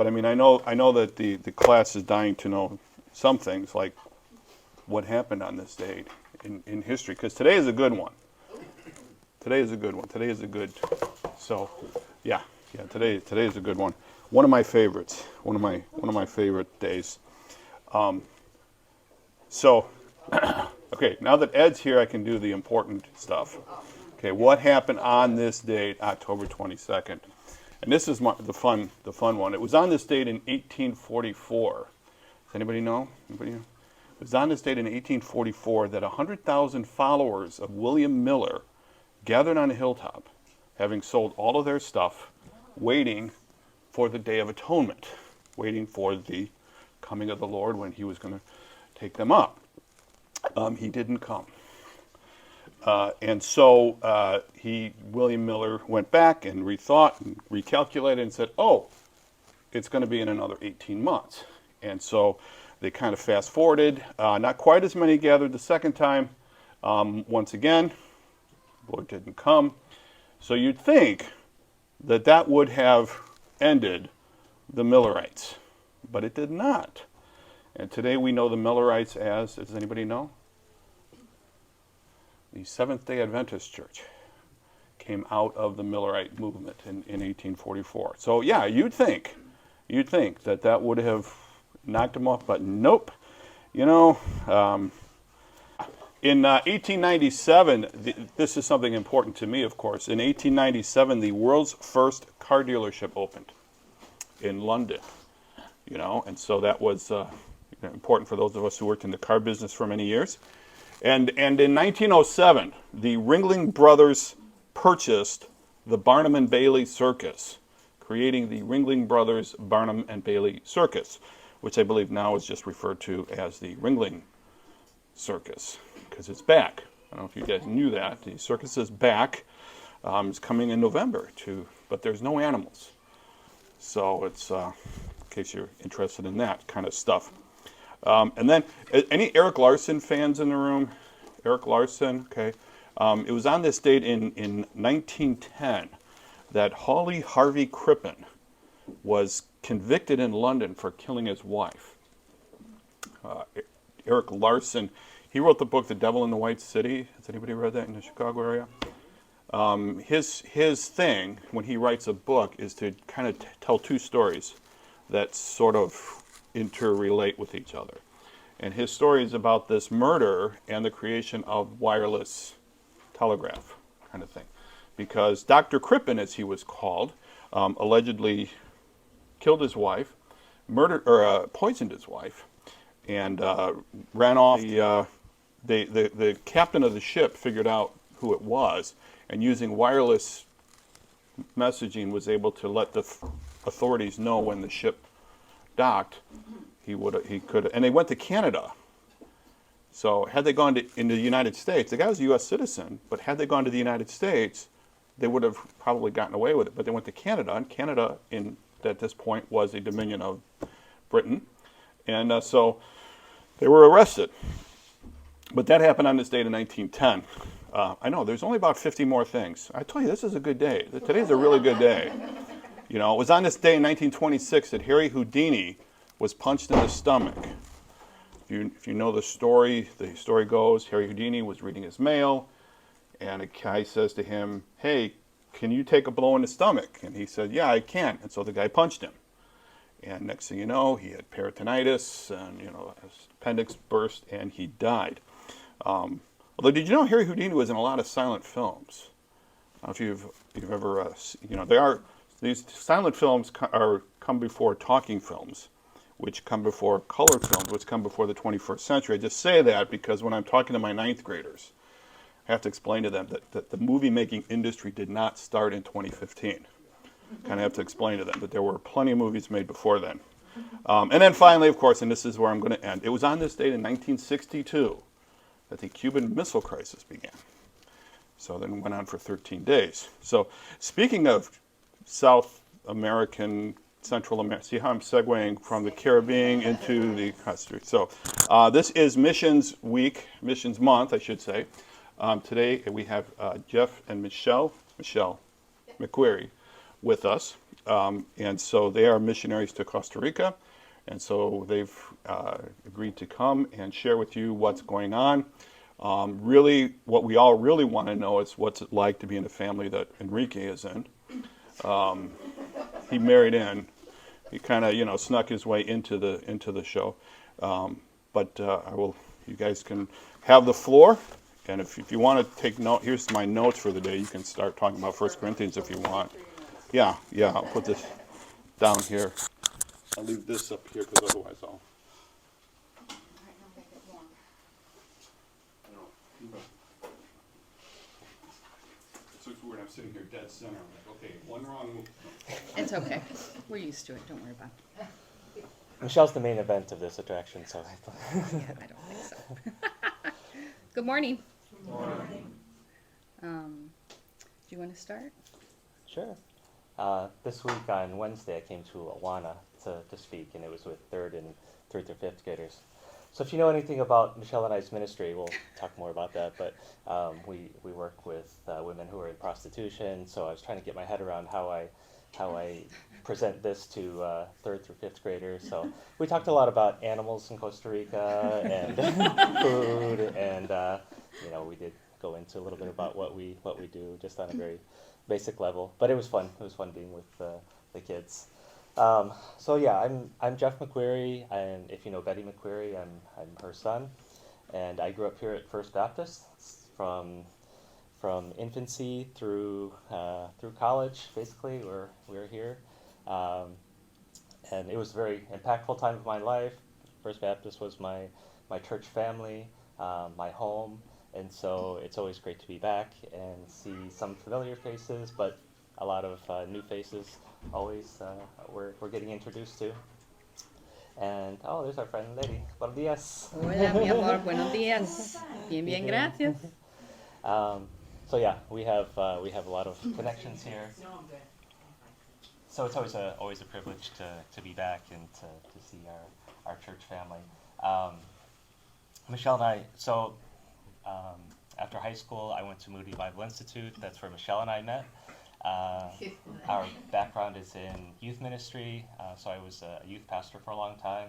But I mean, I know that the class is dying to know some things, like what happened on this date in history, because today is a good one. Today is a good one. Today is a good, so, yeah, today is a good one. One of my favorites. One of my favorite days. So, okay, now that Ed's here, I can do the important stuff. Okay, what happened on this date, October 22nd? And this is the fun one. It was on this date in 1844. Does anybody know? Anybody know? It was on this date in 1844 that 100,000 followers of William Miller gathered on a hilltop, having sold all of their stuff, waiting for the Day of Atonement, waiting for the coming of the Lord when he was going to take them up. He didn't come. And so William Miller went back and rethought and recalculated and said, oh, it's going to be in another 18 months. And so they kind of fast forwarded. Not quite as many gathered the second time. Once again, the Lord didn't come. So you'd think that that would have ended the Millerites, but it did not. And today we know the Millerites as, does anybody know? The Seventh-day Adventist Church came out of the Millerite movement in 1844. So yeah, you'd think that that would have knocked them off, but nope. You know, in 1897, this is something important to me, of course. In 1897, the world's first car dealership opened in London. You know, and so that was important for those of us who worked in the car business for many years. And in 1907, the Ringling Brothers purchased the Barnum and Bailey Circus, creating the Ringling Brothers Barnum and Bailey Circus, which I believe now is just referred to as the Ringling Circus, because it's back. I don't know if you guys knew that. The circus is back. It's coming in November, but there's no animals. So it's, in case you're interested in that kind of stuff. And then, any Eric Larson fans in the room? Eric Larson, okay. It was on this date in 1910 that Hawley Harvey Crippen was convicted in London for killing his wife. Eric Larson, he wrote the book The Devil in the White City. Has anybody read that in the Chicago area? His thing, when he writes a book, is to kind of tell two stories that sort of interrelate with each other. And his story is about this murder and the creation of wireless telegraph kind of thing. Because Dr. Crippen, as he was called, allegedly killed his wife, poisoned his wife, and ran off. The captain of the ship figured out who it was, and using wireless messaging was able to let the authorities know when the ship docked. He could, and they went to Canada. So had they gone into the United States, the guy was a U.S. citizen, but had they gone to the United States, they would have probably gotten away with it. But they went to Canada, and Canada at this point was a dominion of Britain, and so they were arrested. But that happened on this date in 1910. I know, there's only about 50 more things. I tell you, this is a good day. Today's a really good day. You know, it was on this day in 1926 that Harry Houdini was punched in the stomach. If you know the story goes, Harry Houdini was reading his mail, and a guy says to him, "Hey, can you take a blow in the stomach?" And he said, "Yeah, I can." And so the guy punched him. And next thing you know, he had peritonitis, and his appendix burst, and he died. Although, did you know Harry Houdini was in a lot of silent films? I don't know if you've ever, these silent films come before talking films, which come before color films, which come before the 21st century. I just say that because when I'm talking to my ninth graders, I have to explain to them that the movie-making industry did not start in 2015. Kind of have to explain to them that there were plenty of movies made before then. And then finally, of course, and this is where I'm going to end, it was on this date in 1962 that the Cuban Missile Crisis began. So then it went on for 13 days. So speaking of South American, Central America, see how I'm segueing from the Caribbean into the Costa Rica. So this is Missions Week, Missions Month, I should say. Today we have Jeff and Michelle McQueary with us. And so they are missionaries to Costa Rica. And so they've agreed to come and share with you what's going on. Really, what we all really want to know is what's it like to be in a family that Enrique is in. He married in. He kind of, snuck his way into the show. But you guys can have the floor. And if you want to take note, here's my notes for the day. You can start talking about 1 Corinthians if you want. Yeah, I'll put this down here. I'll leave this up here because otherwise I'll... It's weird, I'm sitting here dead center. I'm like, okay, one wrong move. It's okay. We're used to it. Don't worry about it. Michelle's the main event of this attraction, so Yeah, I don't think so. Good morning. Good morning. Do you want to start? Sure. This week on Wednesday, I came to Awana to speak, and it was with third through fifth graders. So if you know anything about Michelle and I's ministry, we'll talk more about that. But we work with women who are in prostitution. So I was trying to get my head around how I present this to third through fifth graders. So we talked a lot about animals in Costa Rica and food, and we did go into a little bit about what we do, just on a very basic level. But it was fun. It was fun being with the kids. So yeah, I'm Jeff McQueary, and if you know Betty McQueary, I'm her son, and I grew up here at First Baptist from infancy through college. Basically, we're here, and it was a very impactful time of my life. First Baptist was my church family, my home, and so it's always great to be back and see some familiar faces, but a lot of new faces. Always we're getting introduced to. And there's our friend lady. Buenos días. Hola, mi amor. Buenos días. Bien, gracias. So yeah, we have a lot of connections here. So it's always a privilege to be back and to see our church family. Michelle and I. So after high school, I went to Moody Bible Institute. That's where Michelle and I met. Our background is in youth ministry, so I was a youth pastor for a long time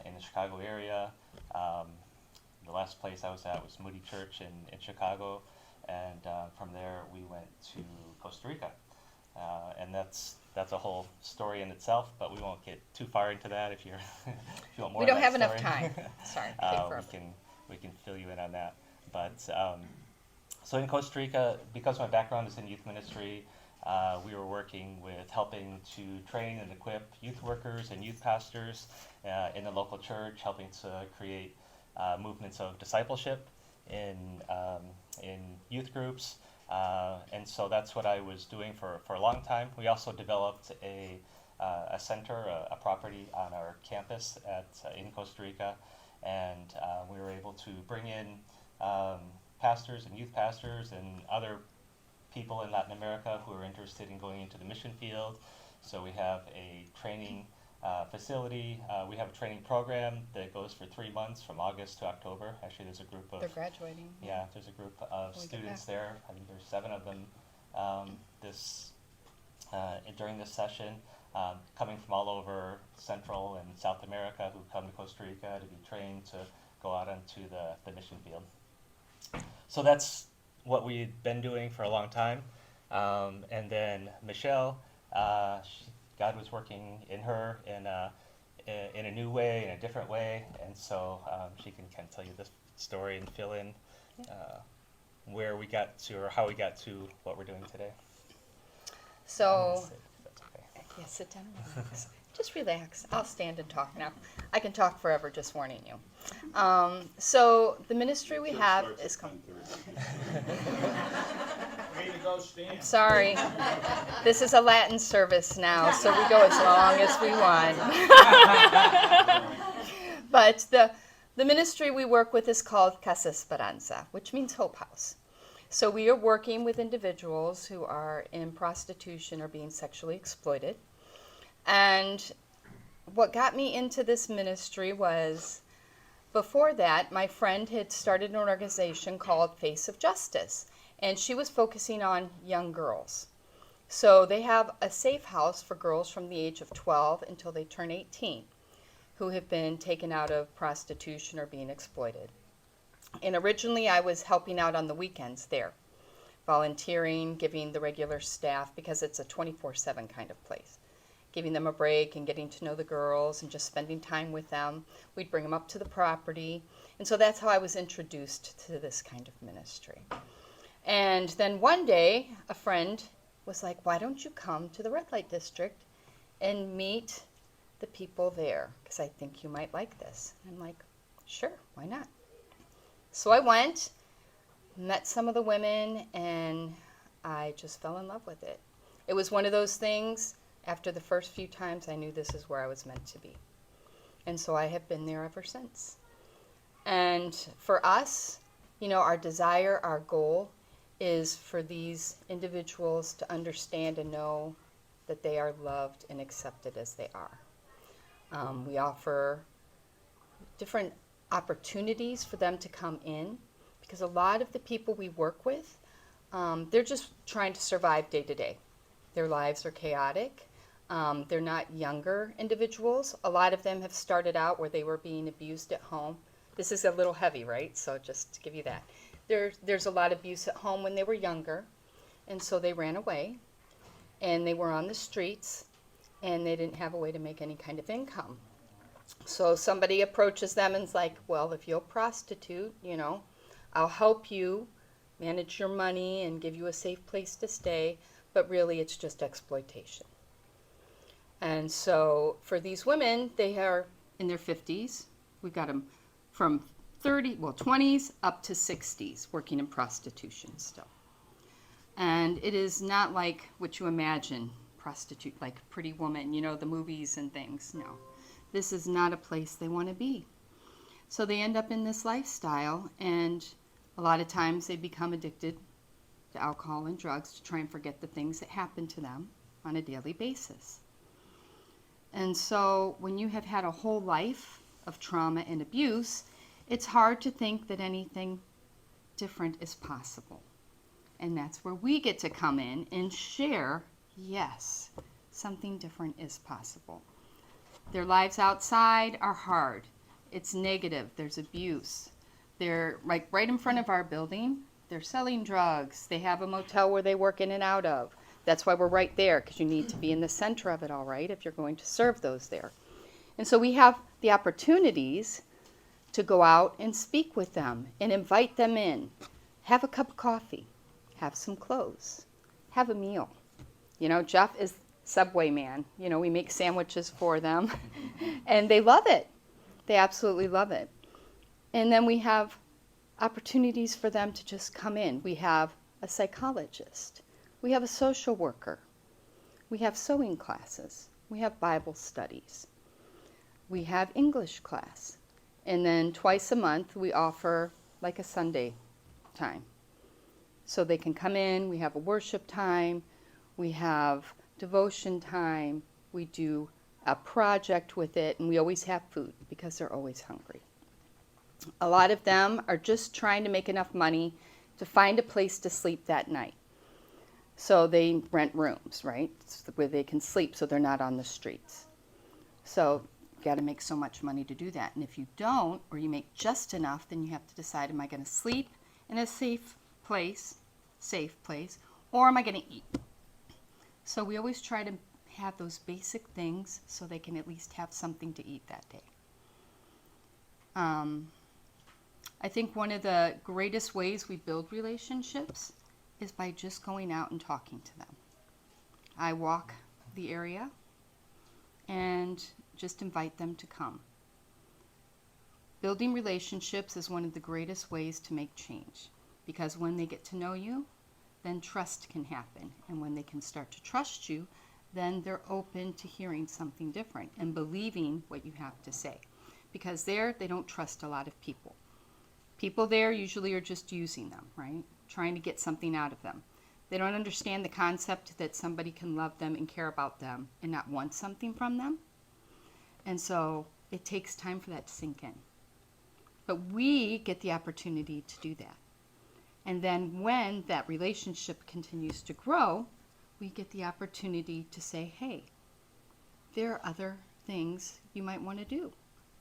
in the Chicago area. The last place I was at was Moody Church in Chicago, and from there we went to Costa Rica, and that's a whole story in itself. But we won't get too far into that. If you want more, We don't of have that enough story. time. Sorry. We can fill you in on that, but. So in Costa Rica, because my background is in youth ministry, we were working with helping to train and equip youth workers and youth pastors in the local church, helping to create movements of discipleship in youth groups. And so that's what I was doing for a long time. We also developed a center, a property on our campus in Costa Rica, and we were able to bring in pastors and youth pastors and other people in Latin America who are interested in going into the mission field. So we have a training facility. We have a training program that goes for 3 months from August to October. Actually, there's a group of... They're graduating. Yeah, there's a group of students there. I think there's 7 of them during this session, coming from all over Central and South America, who come to Costa Rica to be trained to go out into the mission field. So that's what we've been doing for a long time. And then Michelle, God was working in her in a new way, in a different way. And so she can kind of tell you this story and fill in where we got to, or how we got to what we're doing today. So, That's okay. yeah, sit down and relax. Just relax. I'll stand and talk now. I can talk forever, just warning you. So the ministry we have is called... I'm sorry. This is a Latin service now, so we go as long as we want. But the ministry we work with is called Casa Esperanza, which means Hope House. So we are working with individuals who are in prostitution or being sexually exploited. And what got me into this ministry was, before that, my friend had started an organization called Face of Justice, and she was focusing on young girls. So they have a safe house for girls from the age of 12 until they turn 18 who have been taken out of prostitution or being exploited. And originally I was helping out on the weekends there, volunteering, giving the regular staff, because it's a 24/7 kind of place, giving them a break and getting to know the girls and just spending time with them. We'd bring them up to the property. And so that's how I was introduced to this kind of ministry. And then one day, a friend was like, why don't you come to the red light district and meet the people there? Because I think you might like this. And I'm like, sure, why not? So I went, met some of the women, and I just fell in love with it. It was one of those things, after the first few times, I knew this is where I was meant to be. And so I have been there ever since. And for us, you know, our desire, our goal is for these individuals to understand and know that they are loved and accepted as they are. We offer different opportunities for them to come in, because a lot of the people we work with, they're just trying to survive day to day. Their lives are chaotic. They're not younger individuals. A lot of them have started out where they were being abused at home. This is a little heavy, right? So just to give you that. There's a lot of abuse at home when they were younger, and so they ran away, and they were on the streets, and they didn't have a way to make any kind of income. So somebody approaches them and is like, well, if you'll prostitute, you know, I'll help you manage your money and give you a safe place to stay, but really it's just exploitation. And so for these women, they are in their 50s. We've got them from 20s up to 60s working in prostitution still. And it is not like what you imagine, prostitute, like Pretty Woman, you know, the movies and things. No, this is not a place they want to be. So they end up in this lifestyle, and a lot of times they become addicted to alcohol and drugs to try and forget the things that happen to them on a daily basis. And so when you have had a whole life of trauma and abuse, it's hard to think that anything different is possible. And that's where we get to come in and share, yes, something different is possible. Their lives outside are hard. It's negative. There's abuse. They're like right in front of our building. They're selling drugs. They have a motel where they work in and out of. That's why we're right there, because you need to be in the center of it all, right, if you're going to serve those there. And so we have the opportunities to go out and speak with them and invite them in. Have a cup of coffee. Have some clothes. Have a meal. You know, Jeff is Subway man. You know, we make sandwiches for them. And they love it. They absolutely love it. And then we have opportunities for them to just come in. We have a psychologist. We have a social worker. We have sewing classes. We have Bible studies. We have English class. And then twice a month we offer like a Sunday time. So they can come in, we have a worship time, we have devotion time, we do a project with it, and we always have food because they're always hungry. A lot of them are just trying to make enough money to find a place to sleep that night. So they rent rooms, right, where they can sleep so they're not on the streets. So you've got to make so much money to do that. And if you don't, or you make just enough, then you have to decide, am I going to sleep in a safe place, or am I going to eat? So we always try to have those basic things so they can at least have something to eat that day. I think one of the greatest ways we build relationships is by just going out and talking to them. I walk the area and just invite them to come. Building relationships is one of the greatest ways to make change, because when they get to know you, then trust can happen. And when they can start to trust you, then they're open to hearing something different and believing what you have to say. Because there, they don't trust a lot of people. People there usually are just using them, right? Trying to get something out of them. They don't understand the concept that somebody can love them and care about them and not want something from them. And so it takes time for that to sink in. But we get the opportunity to do that. And then when that relationship continues to grow, we get the opportunity to say, hey, there are other things you might want to do.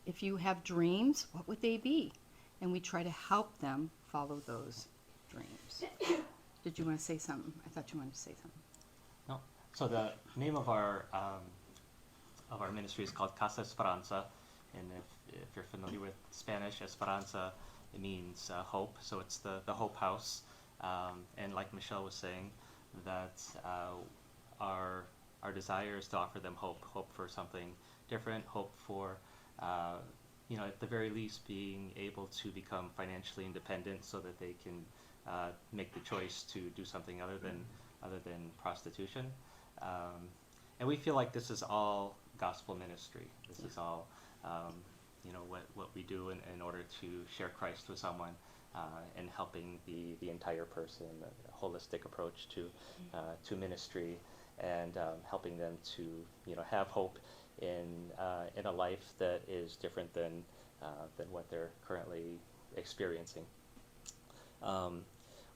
If you have dreams, what would they be? And we try to help them follow those dreams. Did you want to say something? I thought you wanted to say something. No. So the name of our ministry is called Casa Esperanza, and if you're familiar with Spanish, Esperanza, it means hope. So it's the Hope House, and like Michelle was saying, that our desire is to offer them hope for something different, hope for at the very least being able to become financially independent, so that they can make the choice to do something other than prostitution. And we feel like this is all gospel ministry. This is all what we do in order to share Christ with someone, and helping the entire person, a holistic approach to ministry, and helping them to have hope in a life that is different than what they're currently experiencing.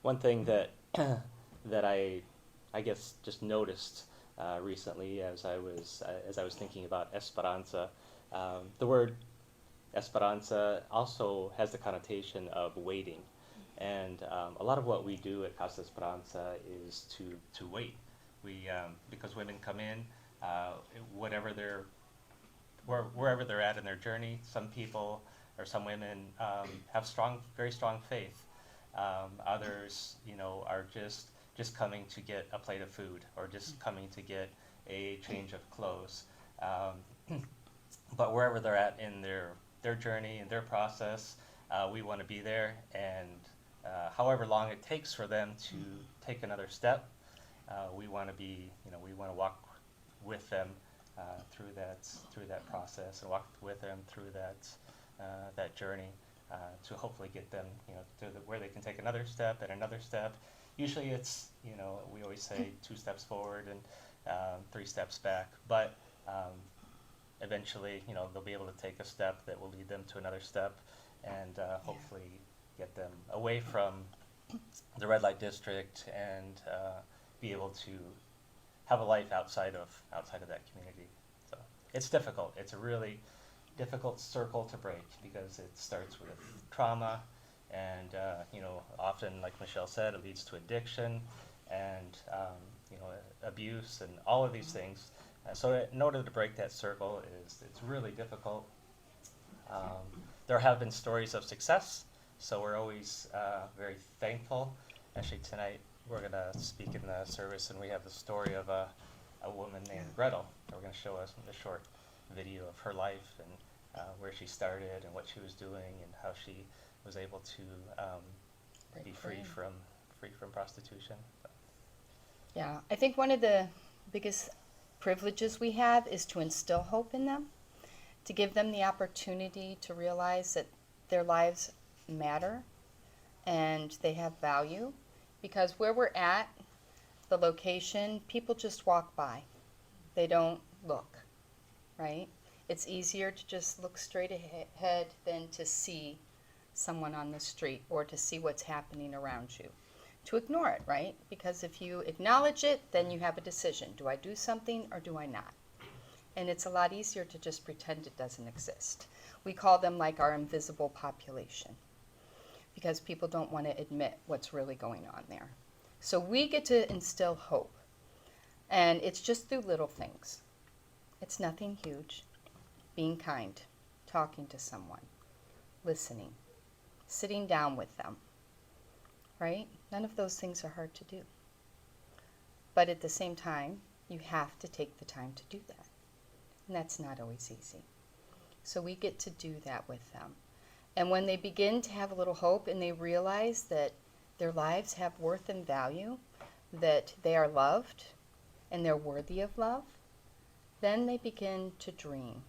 One thing that that I guess just noticed recently as I was thinking about esperanza, the word esperanza also has the connotation of waiting, and a lot of what we do at Casa Esperanza is to wait. We because women come in, wherever they're at in their journey. Some people or some women have very strong faith. Others, are just coming to get a plate of food, or just coming to get a change of clothes. But wherever they're at in their journey and their process, we want to be there, and however long it takes for them to take another step, we want to walk with them through that process, and walk with them through that journey, to hopefully get them to where they can take another step and another step. Usually it's we always say 2 steps forward and 3 steps back, but eventually they'll be able to take a step that will lead them to another step, and hopefully get them away from the red light district, and be able to have a life outside of that community. So it's difficult. It's a really difficult circle to break, because it starts with trauma, and often, like Michelle said, it leads to addiction, and abuse, and all of these things. So in order to break that circle, it's really difficult. There have been stories of success, so we're always very thankful. Actually, tonight we're going to speak in the service, and we have the story of a woman named Gretel. We're going to show us a short video of her life, and where she started, and what she was doing, and how she was able to be free from prostitution. So. Yeah, I think one of the biggest privileges we have is to instill hope in them, to give them the opportunity to realize that their lives matter and they have value, because where we're at, the location, people just walk by. They don't look, right? It's easier to just look straight ahead than to see someone on the street, or to see what's happening around you. To ignore it, right? Because if you acknowledge it, then you have a decision. Do I do something or do I not? And it's a lot easier to just pretend it doesn't exist. We call them like our invisible population, because people don't want to admit what's really going on there. So we get to instill hope. And it's just through little things. It's nothing huge. Being kind, talking to someone, listening, sitting down with them, right? None of those things are hard to do. But at the same time, you have to take the time to do that. And that's not always easy. So we get to do that with them. And when they begin to have a little hope, and they realize that their lives have worth and value, that they are loved and they're worthy of love, then they begin to dream.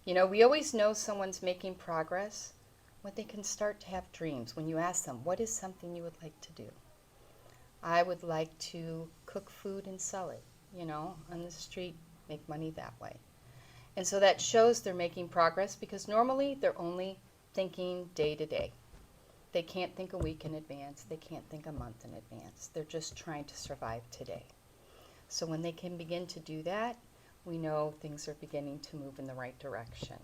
We always know someone's making progress when they can start to have dreams. When you ask them, what is something you would like to do? I would like to cook food and sell it, on the street, make money that way. And so that shows they're making progress, because normally they're only thinking day to day. They can't think a week in advance. They can't think a month in advance. They're just trying to survive today. So when they can begin to do that, we know things are beginning to move in the right direction.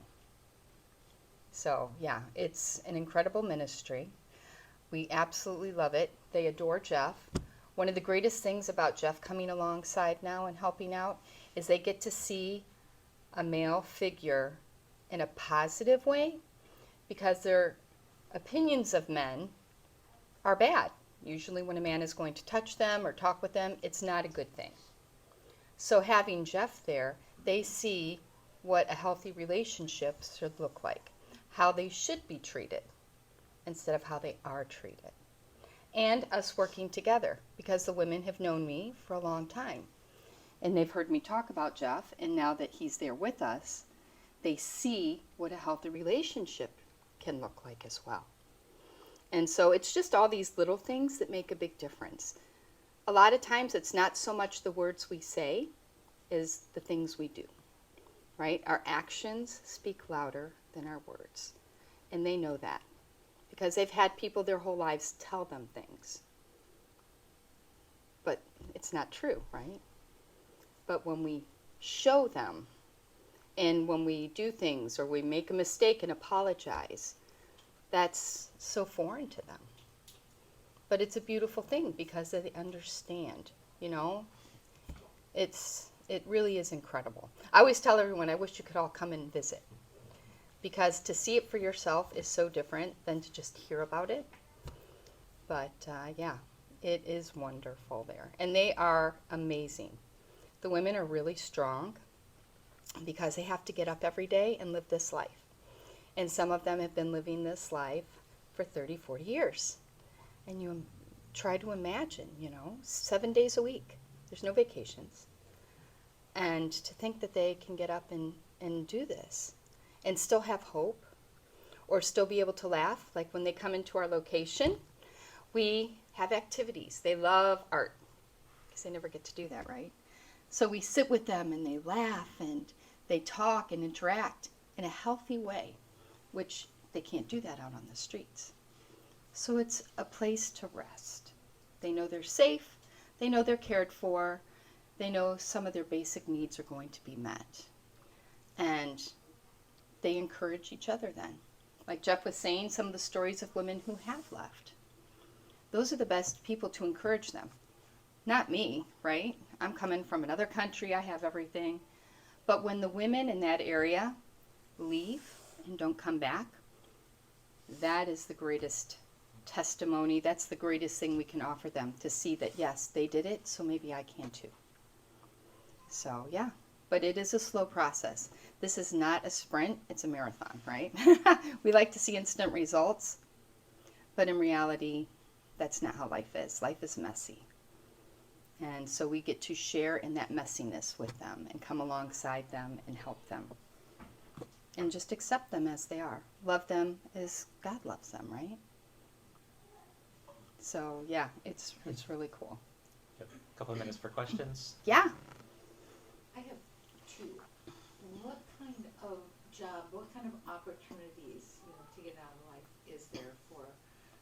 So yeah, it's an incredible ministry. We absolutely love it. They adore Jeff. One of the greatest things about Jeff coming alongside now and helping out is they get to see a male figure in a positive way, because their opinions of men are bad. Usually when a man is going to touch them or talk with them, it's not a good thing. So having Jeff there, they see what a healthy relationship should look like, how they should be treated instead of how they are treated. And us working together, because the women have known me for a long time. And they've heard me talk about Jeff, and now that he's there with us, they see what a healthy relationship can look like as well. And so it's just all these little things that make a big difference. A lot of times it's not so much the words we say as the things we do, right? Our actions speak louder than our words. And they know that because they've had people their whole lives tell them things. But it's not true, right? But when we show them, and when we do things or we make a mistake and apologize, that's so foreign to them. But it's a beautiful thing because they understand, you know. It really is incredible. I always tell everyone, I wish you could all come and visit, because to see it for yourself is so different than to just hear about it. But yeah, it is wonderful there. And they are amazing. The women are really strong because they have to get up every day and live this life. And some of them have been living this life for 30, 40 years. And you try to imagine, 7 days a week. There's no vacations. And to think that they can get up and do this and still have hope, or still be able to laugh. Like when they come into our location, we have activities. They love art because they never get to do that, right? So we sit with them and they laugh and they talk and interact in a healthy way, which they can't do that out on the streets. So it's a place to rest. They know they're safe. They know they're cared for. They know some of their basic needs are going to be met. And they encourage each other then. Like Jeff was saying, some of the stories of women who have left. Those are the best people to encourage them. Not me, right? I'm coming from another country. I have everything. But when the women in that area leave and don't come back, that is the greatest testimony. That's the greatest thing we can offer them, to see that, yes, they did it, so maybe I can too. So, yeah. But it is a slow process. This is not a sprint, it's a marathon, right? We like to see instant results, but in reality, that's not how life is. Life is messy. And so we get to share in that messiness with them and come alongside them and help them. And just accept them as they are. Love them as God loves them, right? So, yeah, it's really cool. Yep. A couple of minutes for questions. Yeah. I have two. What kind of job, what kind of opportunities, to get out of life is there for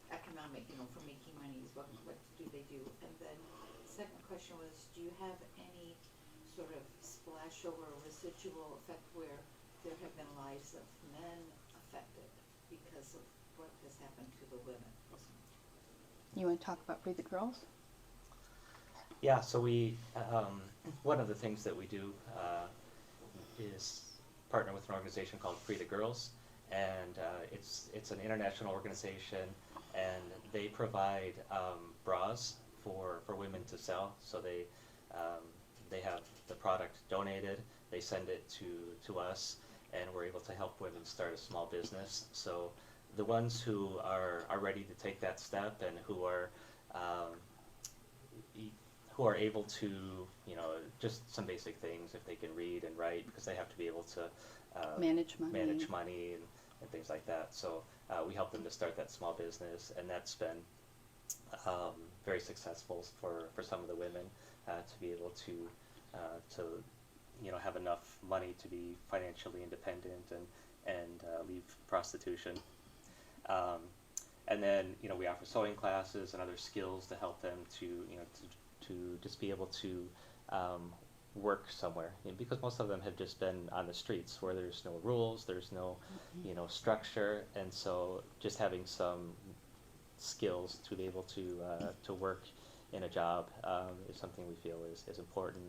economic, for making money? What do they do? And then the second question was, do you have any sort of splashover or residual effect where there have been lives of men affected because of what has happened to the women? You want to talk about Free the Girls? Yeah, so we, one of the things that we do is partner with an organization called Free the Girls, and it's an international organization, and they provide bras for women to sell. So they have the product donated, they send it to us, and we're able to help women start a small business. So the ones who are ready to take that step and who are able to, just some basic things, if they can read and write, because they have to be able to Manage money and things like that. So we help them to start that small business, and that's been very successful for some of the women to be able to have enough money to be financially independent and leave prostitution. And then we offer sewing classes and other skills to help them to just be able to work somewhere, because most of them have just been on the streets where there's no rules, there's no, structure, and so just having some skills to be able to work in a job is something we feel is important.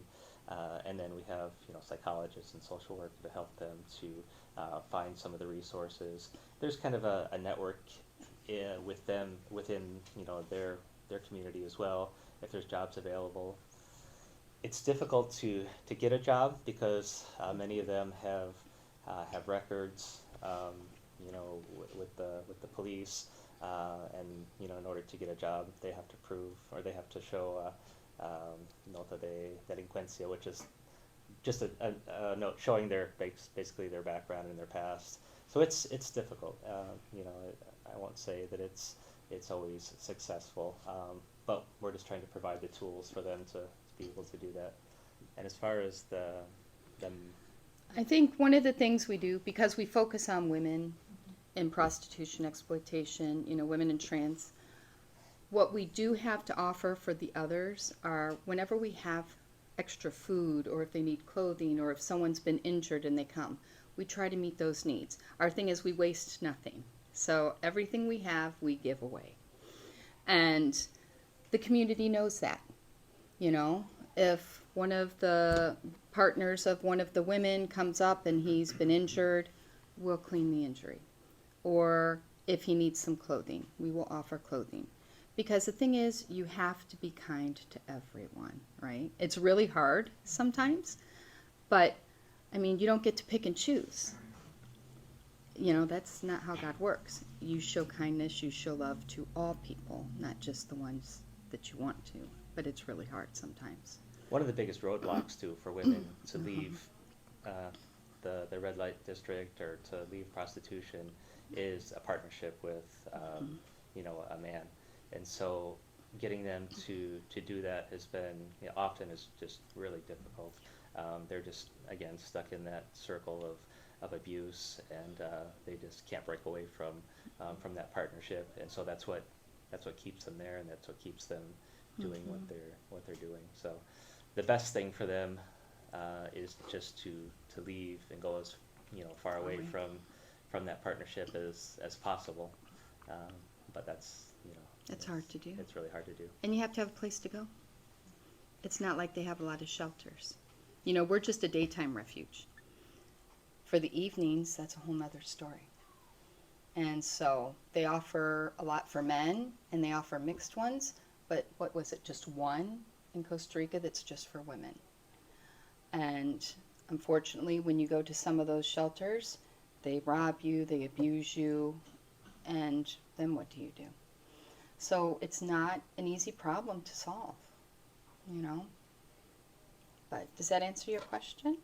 And then we have psychologists and social work to help them to find some of the resources. There's kind of a network with them within their community as well. If there's jobs available, it's difficult to get a job because many of them have records, with the police, and in order to get a job, they have to prove, or they have to show nota de delincuencia, which is just a note showing basically their background and their past. So it's difficult. I won't say that it's always successful, but we're just trying to provide the tools for them to be able to do that. And as far as them, I think one of the things we do, because we focus on women in prostitution, exploitation, women in trans, what we do have to offer for the others are whenever we have extra food, or if they need clothing, or if someone's been injured and they come, we try to meet those needs. Our thing is we waste nothing. So everything we have, we give away. And the community knows that. If one of the partners of one of the women comes up and he's been injured, we'll clean the injury. Or if he needs some clothing, we will offer clothing. Because the thing is, you have to be kind to everyone, right? It's really hard sometimes, but you don't get to pick and choose. That's not how God works. You show kindness, you show love to all people, not just the ones that you want to. But it's really hard sometimes. one of the biggest roadblocks too for women to leave the red light district or to leave prostitution is a partnership with a man, and so getting them to do that has been often is just really difficult. They're just again stuck in that circle of abuse, and they just can't break away from that partnership, and so that's what keeps them there, and that's what keeps them doing what they're doing. So the best thing for them is just to leave and go as far away from that partnership as possible. But that's It's hard to do. It's really hard to do. And you have to have a place to go. It's not like they have a lot of shelters. We're just a daytime refuge. For the evenings, that's a whole nother story. And so they offer a lot for men, and they offer mixed ones, but what was it, just one in Costa Rica that's just for women. And unfortunately, when you go to some of those shelters, they rob you, they abuse you, and then what do you do? So it's not an easy problem to solve, But does that answer your question?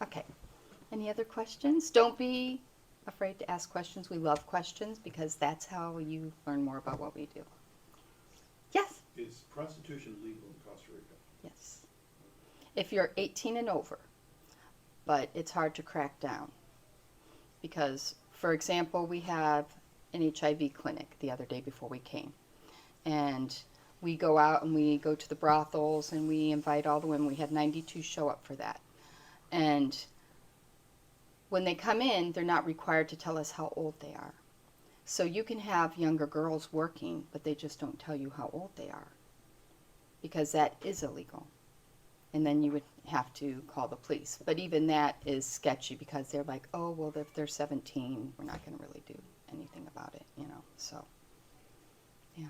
Okay. Any other questions? Don't be afraid to ask questions. We love questions because that's how you learn more about what we do. Yes? Is prostitution legal in Costa Rica? Yes. If you're 18 and over, but it's hard to crack down. Because, for example, we have an HIV clinic the other day before we came. And we go out and we go to the brothels and we invite all the women. We had 92 show up for that. And when they come in, they're not required to tell us how old they are. So you can have younger girls working, but they just don't tell you how old they are. Because that is illegal. And then you would have to call the police. But even that is sketchy because they're like, oh, well, if they're 17, we're not going to really do anything about it, So, yeah.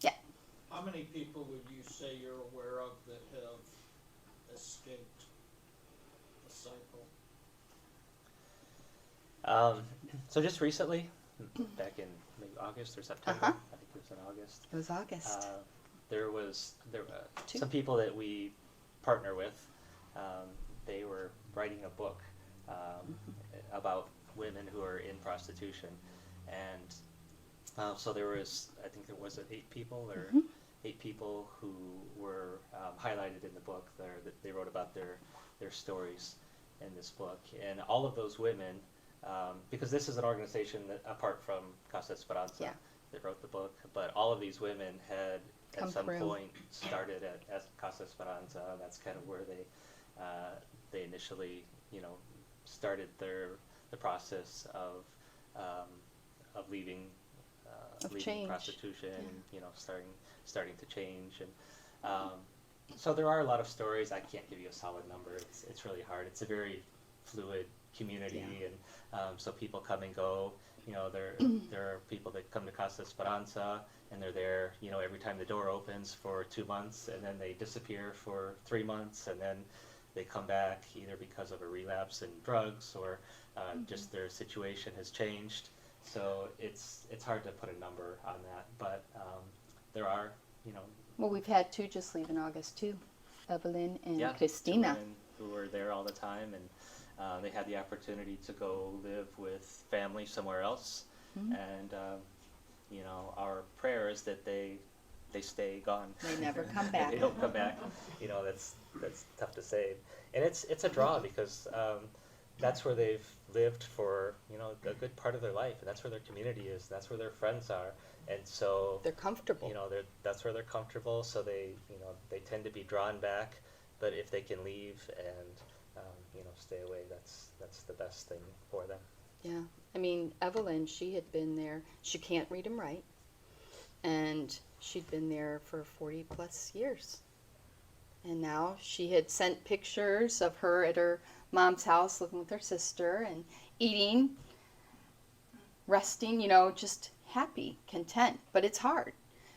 Yeah. How many people would you say you're aware of that have escaped the cycle? So just recently, back in maybe August or September, Uh-huh. I think it was in August. It was August. There were Two. some people that we partner with. They were writing a book about women who are in prostitution, and so there was, I think there was 8 people or 8 people who were highlighted in the book. They wrote about their stories in this book, and all of those women, because this is an organization that, apart from Costa Esperanza, Yeah. that wrote the book, but all of these women had Come at some through. point started at Casa Esperanza. That's kind of where they initially, started the process of leaving Of leaving change. prostitution, Yeah. starting to change, and so there are a lot of stories. I can't give you a solid number. It's really hard. It's a very fluid community, Yeah. and so people come and go. There are people that come to Casa Esperanza and they're there, every time the door opens for 2 months, and then they disappear for 3 months, and then they come back either because of a relapse in drugs or just their situation has changed. So it's hard to put a number on that, but there are, Well, we've had two just leave in August too, Evelyn and two Christina. women who were there all the time, and they had the opportunity to go live with family somewhere else, Mhm. and our prayer is that they stay gone. They never come back. They don't come back. That's tough to say, and it's a draw because that's where they've lived for a good part of their life, and that's where their community is. That's where their friends are, and so They're comfortable. that's where they're comfortable. So they tend to be drawn back, but if they can leave and stay away, that's the best thing for them. Yeah. I mean, Evelyn, she had been there. She can't read and write. And she'd been there for 40 plus years. And now she had sent pictures of her at her mom's house living with her sister and eating, resting, just happy, content. But it's hard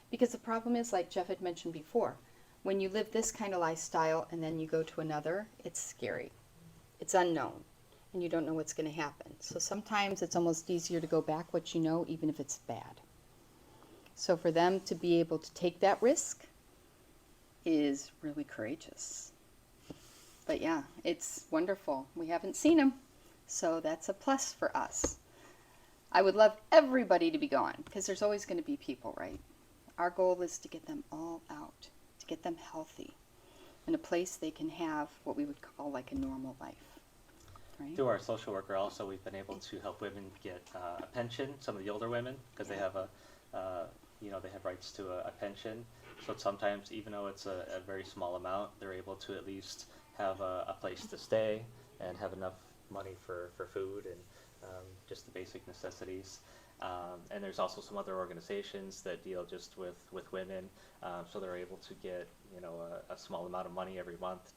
because the problem is, like Jeff had mentioned before, when you live this kind of lifestyle and then you go to another, it's scary. It's unknown. And you don't know what's going to happen. So sometimes it's almost easier to go back what you know, even if it's bad. So for them to be able to take that risk is really courageous. But yeah, it's wonderful. We haven't seen them, so that's a plus for us. I would love everybody to be gone, because there's always going to be people, right? Our goal is to get them all out, to get them healthy, in a place they can have what we would call like a normal life. Right? Through our social worker also, we've been able to help women get a pension, some of the older women, because they have they have rights to a pension. So sometimes, even though it's a very small amount, they're able to at least have a place to stay and have enough money for food and just the basic necessities. And there's also some other organizations that deal just with women, so they're able to get a small amount of money every month,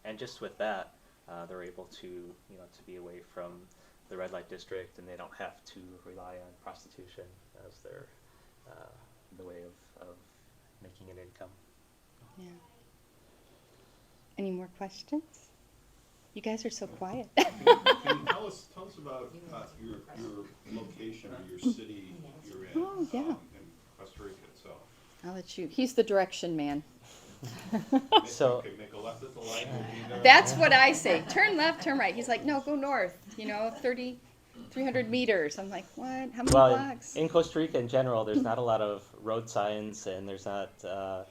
and just with that, they're able to to be away from the red light district, and they don't have to rely on prostitution as their the way of making an income. Yeah. Any more questions? You guys are so quiet. Can you tell us about your location or your city you're in? Oh, yeah. In Costa Rica itself. I'll let you. He's the direction man. So- You could make a left at the light and be there. That's what I say. Turn left, turn right. He's like, no, go north. 300 meters. I'm like, what? How many Well, blocks? in Costa Rica in general, there's not a lot of road signs, and there's not,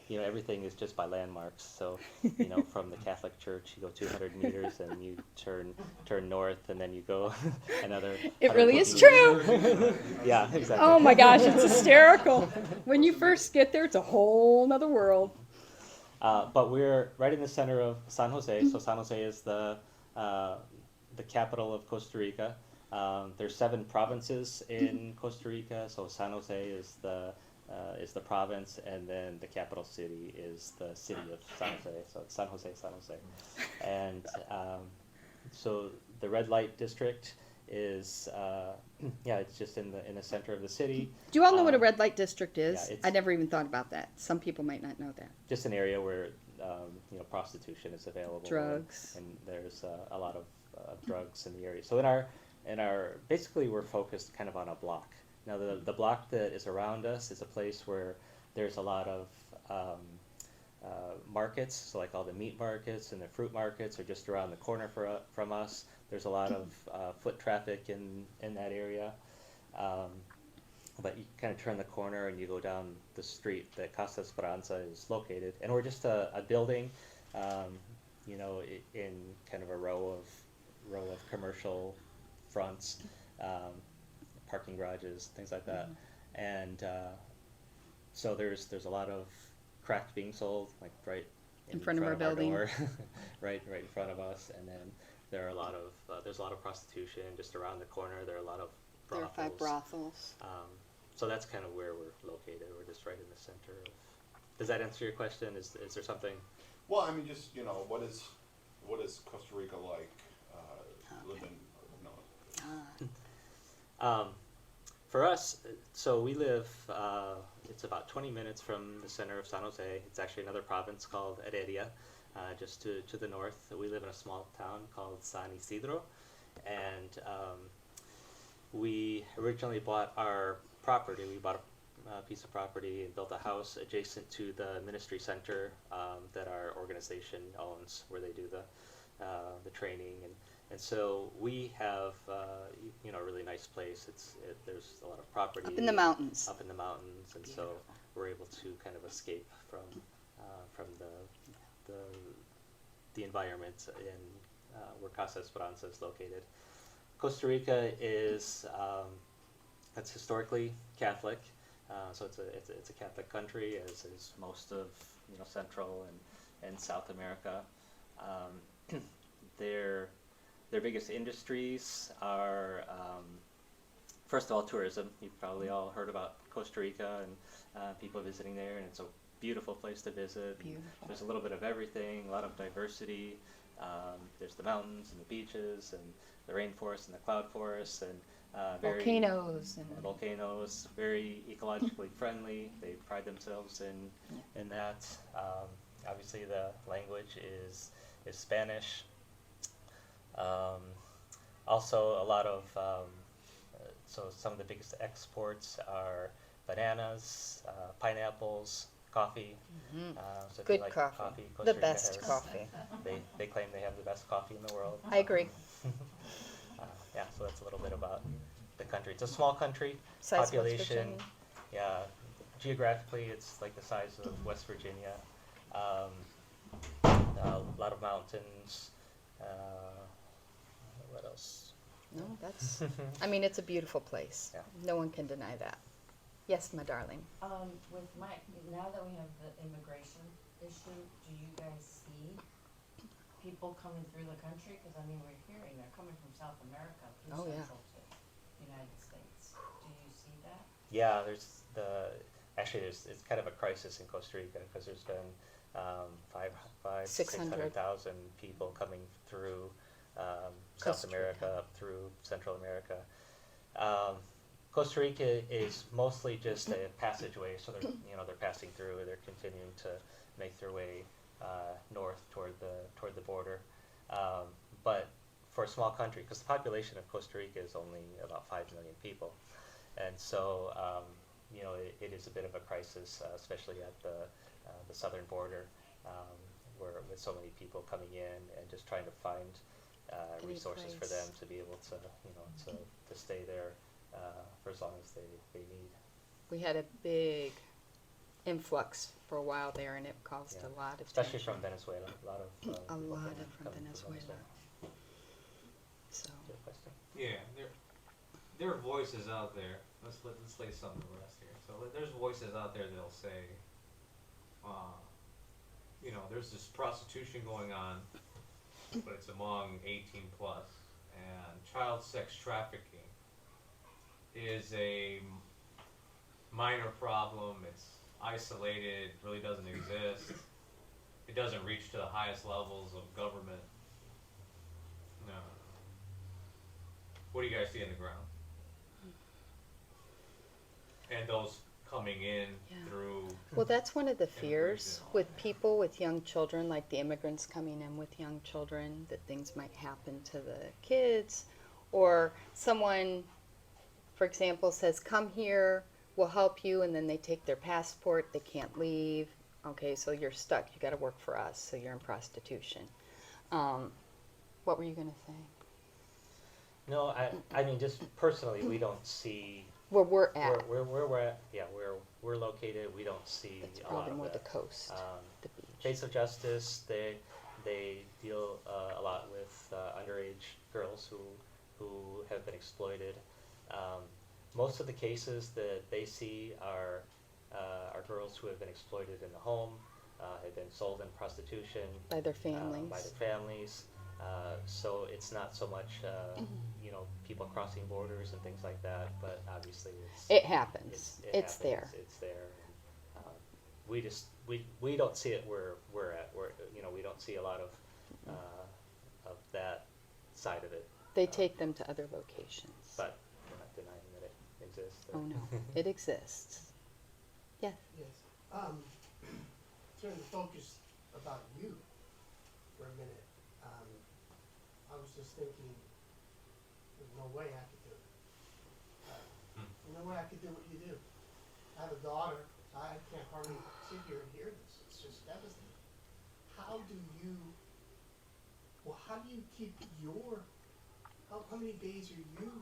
everything is just by landmarks. So, from the Catholic Church, you go 200 meters, and you turn north, and then you go another. It really is 150 true. meters. Yeah, exactly. Oh my gosh, it's hysterical. When you first get there, it's a whole nother world. But we're right in the center of San Jose. So San Jose is the capital of Costa Rica. There's 7 provinces in Costa Rica. So San Jose is the province, and then the capital city is the city of San Jose. So it's San Jose, San Jose, and so the red light district is it's just in the center of the city. Do you all know what a red light district is? yeah, it's- I never even thought about that. Some people might not know that. Just an area where prostitution is available. Drugs. And there's a lot of drugs in the area. So in our basically we're focused kind of on a block. Now the block that is around us is a place where there's a lot of markets. So like all the meat markets and the fruit markets are just around the corner from us. There's a lot of foot traffic in that area. But you kind of turn the corner and you go down the street that Casa Esperanza is located, and we're just a building, in kind of a row of commercial fronts, parking garages, things like that, and So there's a lot of crack being sold, like right In front of our building. door, right in front of us, and then there are a lot of there's a lot of prostitution just around the corner. There are a lot of There are 5 brothels. So that's kind of where we're located. We're just right in the center of. Does that answer your question? Is there something? Well, I mean, just, you know, what is Costa Rica like, living, you know? For us, so we live, it's about 20 minutes from the center of San Jose. It's actually another province called Heredia, just to the north. We live in a small town called San Isidro, and we originally bought our property. We bought a piece of property and built a house adjacent to the ministry center that our organization owns, where they do the training, and so we have you know, a really nice place. There's a lot of property Up in the mountains. up in the mountains, and so Beautiful. we're able to kind of escape from the environment in where Casa Esperanza is located. Costa Rica is it's historically Catholic, so it's a Catholic country, as is most of, you know, Central and South America. Their biggest industries are, first of all, tourism. You've probably all heard about Costa Rica and people visiting there, and it's a beautiful place to visit. Beautiful. There's a little bit of everything, a lot of diversity. There's the mountains and the beaches and the rainforest and the cloud forests, and very Volcanoes and volcanoes, very ecologically friendly. They pride themselves in that. Obviously, the language is Spanish. Also, a lot of so some of the biggest exports are bananas, pineapples, coffee. So if you good like coffee. Costa The Rica best has- coffee. They claim they have the best coffee in the world. I agree. Yeah, so that's a little bit about the country. It's a small country. Size of West Population, Virginia. yeah. Geographically, it's like the size of West Virginia. A lot of mountains. What else? No, that's, I mean, it's a beautiful place. Yeah. No one can deny that. Yes, my darling. With now that we have the immigration issue, do you guys see people coming through the country? Because I mean, we're hearing they're coming from South America through Oh, yeah. Central to United States. Do you see that? Yeah, it's kind of a crisis in Costa Rica, because there's been 600,000 people coming through South Costa America, Rica. up through Central America. Costa Rica is mostly just a passageway, so they're passing through. They're continuing to make their way north toward the border. But for a small country, because the population of Costa Rica is only about 5 million people, and so it is a bit of a crisis, especially at the southern border, where with so many people coming in and just trying to find Any resources for place. them to be able to stay there for as long as they need. We had a big influx for a while there, and it caused Yeah. a lot of Especially tension. from Venezuela, a lot of A people lot coming- of from coming Venezuela. So, Good question. Yeah, there are voices out there. Let's lay some to rest here. So there's voices out there that'll say, there's this prostitution going on, but it's among 18 plus, and child sex trafficking is a minor problem. It's isolated, really doesn't exist. It doesn't reach to the highest levels of government. No. What do you guys see on the ground? And those coming in Yeah. through, well, that's one of the fears Immigration. with people with young children, like the immigrants coming in with young children, that things might happen to the kids, or someone, for example, says, "Come here, we'll help you," and then they take their passport, they can't leave. Okay, so you're stuck. You got to work for us, so you're in prostitution. What were you going to say? No, I mean, just personally, we don't see Where we're at. where we're at. Yeah, where we're located, we don't see That's a lot probably of more the that. coast, the beach. Face of Justice, they deal a lot with underage girls who have been exploited. Most of the cases that they see are are girls who have been exploited in the home, have been sold in prostitution By their families. by their families. So it's not so much, people crossing borders and things like that, but obviously It happens. it It's happens. there. It's there. We just we don't see it where we're at. We don't see a lot of that side of it. They take them to other locations. But we're not denying that it exists. Oh no, it exists. Yeah. Yes. Turn the focus about you for a minute. I was just thinking, there's no way I could do it. No way I could do what you do. I have a daughter. I can't hardly sit here and hear this. It's just devastating. How do you keep how many days are you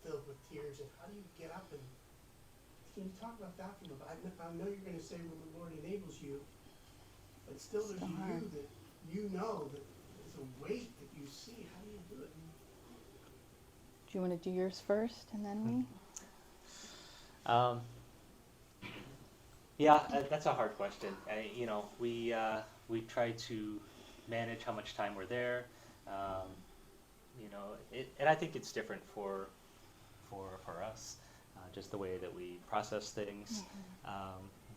filled with tears, and how do you get up and, can you talk about that for a little bit? I know you're going to say when the Lord enables you, but still there's a you that you know that there's a weight that you see. How do you do it? Do you want to do yours first and then me? Yeah, that's a hard question. We try to manage how much time we're there. And I think it's different for us, just the way that we process things.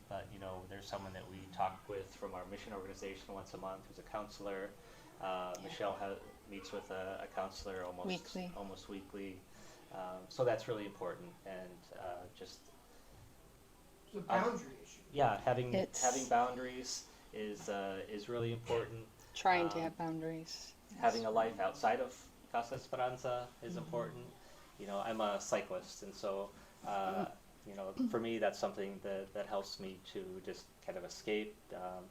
But there's someone that we talk with from our mission organization once a month who's a counselor. Michelle meets with a counselor almost weekly. So that's really important, and just It's a boundary issue. yeah, having It's- boundaries is really important. Trying to have boundaries. Having a life outside of Casa Esperanza is important. I'm a cyclist, and so for me that's something that helps me to just kind of escape.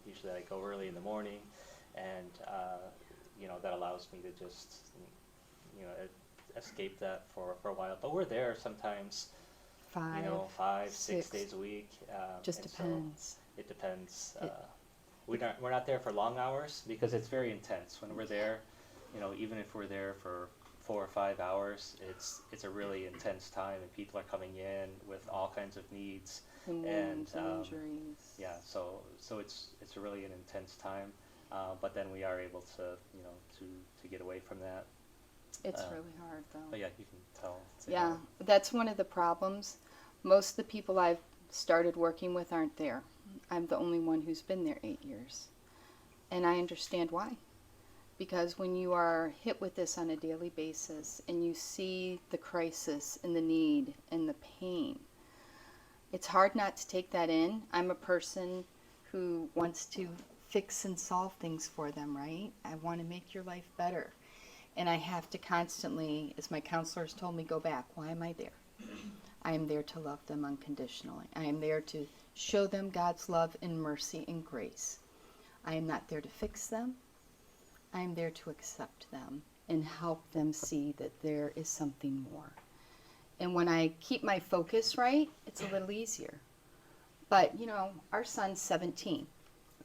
Usually I go early in the morning, and that allows me to just escape that for a while. But we're there sometimes, 5, 6 6. days a week. Just and so depends. it depends. We're not there for long hours because it's very intense. When we're there, even if we're there for 4 or 5 hours, it's a really intense time, and people are coming in with all kinds of needs. And wounds and injuries. Yeah, so it's really an intense time, but then we are able to to get away from that. It's really hard though. But yeah, you can tell. Yeah, that's one of the problems. Most of the people I've started working with aren't there. I'm the only one who's been there 8 years. And I understand why. Because when you are hit with this on a daily basis and you see the crisis and the need and the pain, it's hard not to take that in. I'm a person who wants to fix and solve things for them, right? I want to make your life better. And I have to constantly, as my counselors told me, go back. Why am I there? I am there to love them unconditionally. I am there to show them God's love and mercy and grace. I am not there to fix them. I am there to accept them and help them see that there is something more. And when I keep my focus right, it's a little easier. But, our son's 17.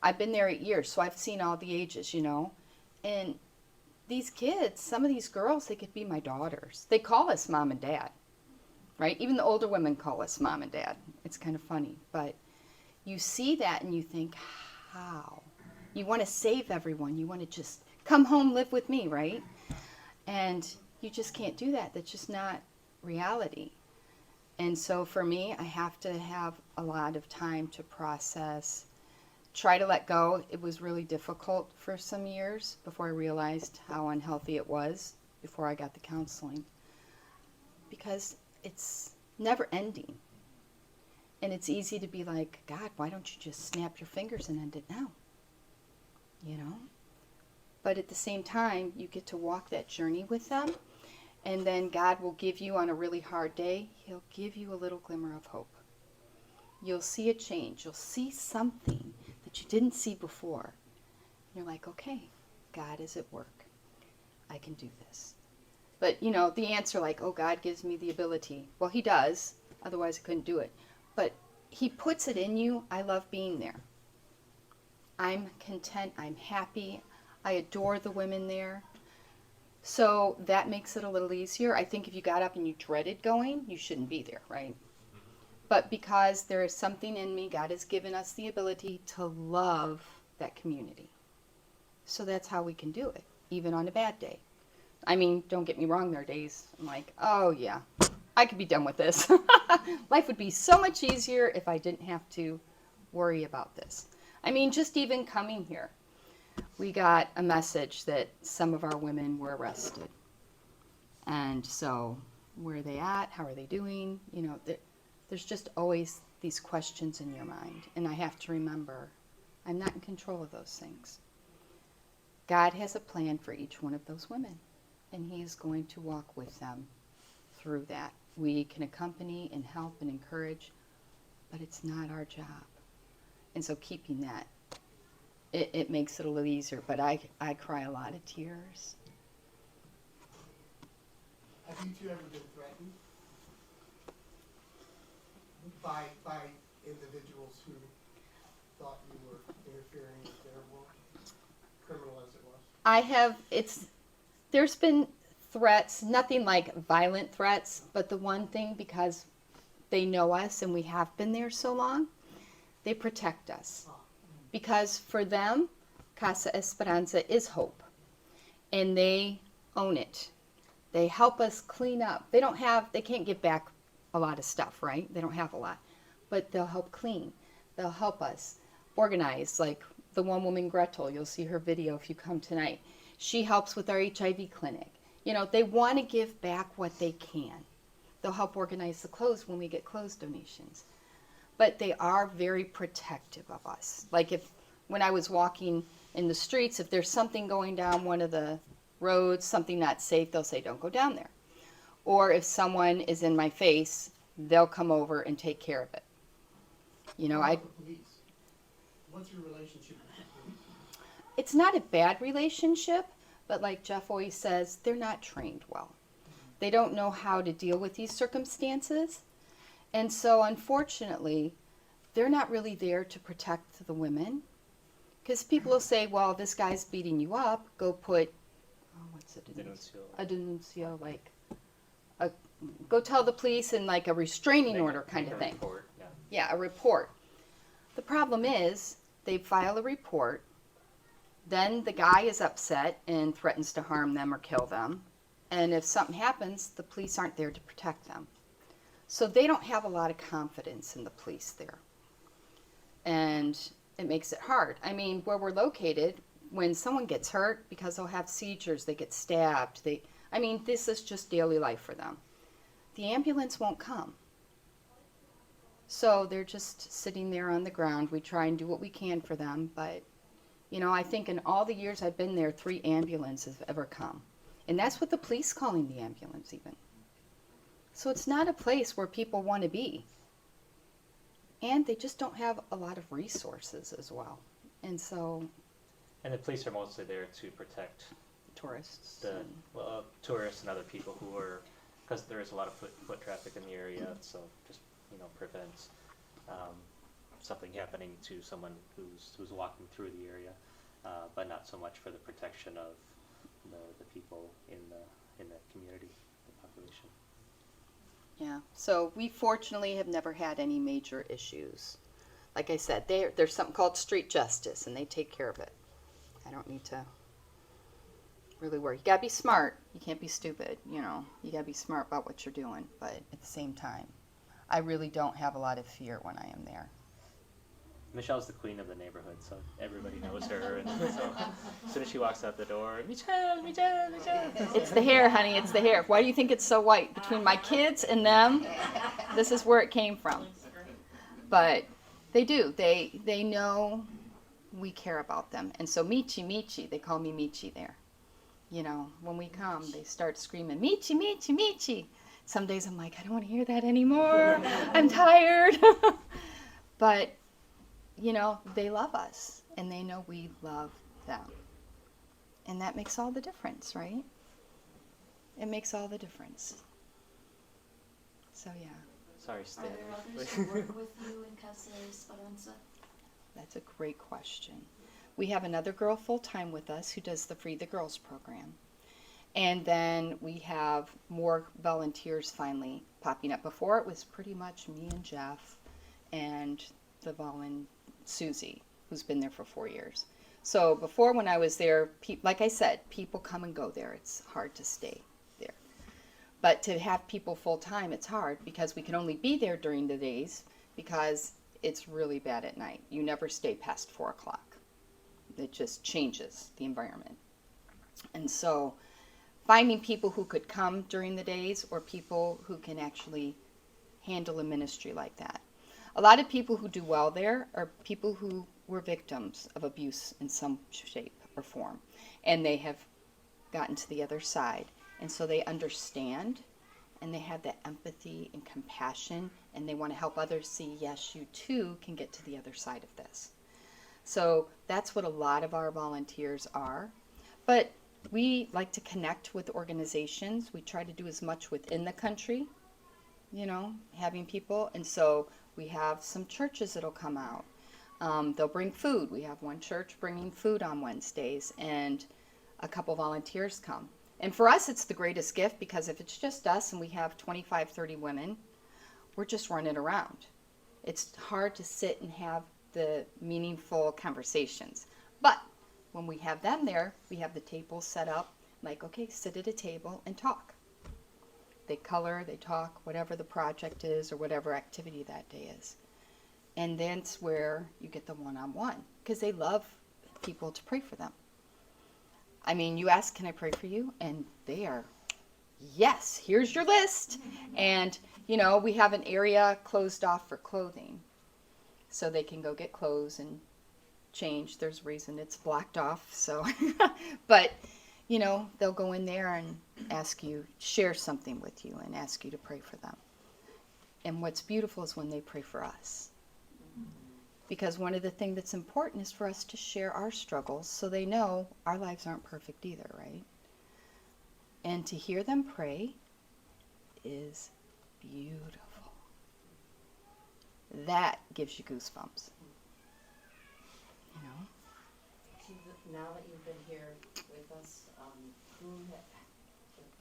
I've been there 8 years, so I've seen all the ages, And these kids, some of these girls, they could be my daughters. They call us mom and dad, right? Even the older women call us mom and dad. It's kind of funny. But you see that and you think, how? You want to save everyone. You want to just come home, live with me, right? And you just can't do that. That's just not reality. And so for me, I have to have a lot of time to process, try to let go. It was really difficult for some years before I realized how unhealthy it was, before I got the counseling. Because it's never ending. And it's easy to be like, God, why don't you just snap your fingers and end it now? But at the same time, you get to walk that journey with them. And then God will give you, on a really hard day, He'll give you a little glimmer of hope. You'll see a change. You'll see something that you didn't see before. And you're like, okay, God is at work. I can do this. But, the answer like, oh, God gives me the ability. Well, He does. Otherwise, I couldn't do it. But He puts it in you. I love being there. I'm content. I'm happy. I adore the women there. So that makes it a little easier. I think if you got up and you dreaded going, you shouldn't be there, right? But because there is something in me, God has given us the ability to love that community. So that's how we can do it, even on a bad day. I mean, don't get me wrong, there are days I'm like, oh yeah, I could be done with this. Life would be so much easier if I didn't have to worry about this. I mean, just even coming here, we got a message that some of our women were arrested. And so, where are they at? How are they doing? You know, there's just always these questions in your mind. And I have to remember, I'm not in control of those things. God has a plan for each one of those women. And He is going to walk with them through that. We can accompany and help and encourage, but it's not our job. And so keeping that, it makes it a little easier. But I cry a lot of tears. Have you two ever been threatened by individuals who thought you were interfering with their work, criminal as it was? There's been threats, nothing like violent threats, but the one thing, because they know us and we have been there so long, they protect us. Because for them, Casa Esperanza is hope. And they own it. They help us clean up. They can't give back a lot of stuff, right? They don't have a lot. But they'll help clean. They'll help us organize. Like the one woman, Gretel, you'll see her video if you come tonight. She helps with our HIV clinic. You know, they want to give back what they can. They'll help organize the clothes when we get clothes donations. But they are very protective of us. Like when I was walking in the streets, if there's something going down one of the roads, something not safe, they'll say, don't go down there. Or if someone is in my face, they'll come over and take care of it. You know, What about the police? What's your relationship with the police? It's not a bad relationship, but like Jeff always says, they're not trained well. They don't know how to deal with these circumstances. And so, unfortunately, they're not really there to protect the women. Because people will say, well, this guy's beating you up, go put, what's it? Denuncio. A denuncio, like, go tell the police in like a restraining order kind of thing. Report, yeah. Yeah, a report. The problem is, they file a report, then the guy is upset and threatens to harm them or kill them. And if something happens, the police aren't there to protect them. So they don't have a lot of confidence in the police there. And it makes it hard. I mean, where we're located, when someone gets hurt, because they'll have seizures, they get stabbed, this is just daily life for them. The ambulance won't come. So they're just sitting there on the ground. We try and do what we can for them, but, you know, I think in all the years I've been there, 3 ambulances have ever come. And that's with the police calling the ambulance even. So it's not a place where people want to be. And they just don't have a lot of resources as well. And so... And the police are mostly there to protect tourists. Tourists and other people who are, because there is a lot of foot traffic in the area, so just, prevents something happening to someone who's walking through the area, but not so much for the protection of the people in the community, the population. Yeah, so we fortunately have never had any major issues. Like I said, there's something called street justice, and they take care of it. I don't need to really worry. You gotta be smart. You can't be stupid, You gotta be smart about what you're doing, but at the same time, I really don't have a lot of fear when I am there. Michelle's the queen of the neighborhood, so everybody knows her, and so as soon as she walks out the door, Michelle. It's the hair, honey, it's the hair. Why do you think it's so white? Between my kids and them, this is where it came from. But they do. They know we care about them. And so Michi, they call me Michi there. When we come, they start screaming, Michi. Some days I'm like, I don't want to hear that anymore. I'm tired. But, they love us, and they know we love them. And that makes all the difference, right? It makes all the difference. So, yeah. Sorry, Are Stan. there others who work with you in Casa Esperanza? That's a great question. We have another girl full-time with us who does the Free the Girls program. And then we have more volunteers finally popping up. Before it was pretty much me and Jeff and Susie, who's been there for 4 years. So before, when I was there, like I said, people come and go there. It's hard to stay there. But to have people full time, it's hard because we can only be there during the days because it's really bad at night. You never stay past 4 o'clock. It just changes the environment. And so finding people who could come during the days or people who can actually handle a ministry like that. A lot of people who do well there are people who were victims of abuse in some shape or form, and they have gotten to the other side, and so they understand, and they have that empathy and compassion, and they want to help others see, yes, you too can get to the other side of this. So that's what a lot of our volunteers are. But we like to connect with organizations. We try to do as much within the country, having people. And so we have some churches that'll come out. They'll bring food. We have one church bringing food on Wednesdays, and a couple volunteers come. And for us, it's the greatest gift because if it's just us and we have 25, 30 women, we're just running around. It's hard to sit and have the meaningful conversations. But when we have them there, we have the tables set up, like, okay, sit at a table and talk. They color, they talk, whatever the project is or whatever activity that day is. And that's where you get the one-on-one, because they love people to pray for them. I mean, you ask, can I pray for you? And they are, yes, here's your list. And, we have an area closed off for clothing, so they can go get clothes and change. There's a reason it's blocked off, so. But, they'll go in there and ask you, share something with you and ask you to pray for them. And what's beautiful is when they pray for us. Because one of the things that's important is for us to share our struggles so they know our lives aren't perfect either, right? And to hear them pray is beautiful. That gives you goosebumps. Now that you've been here with us,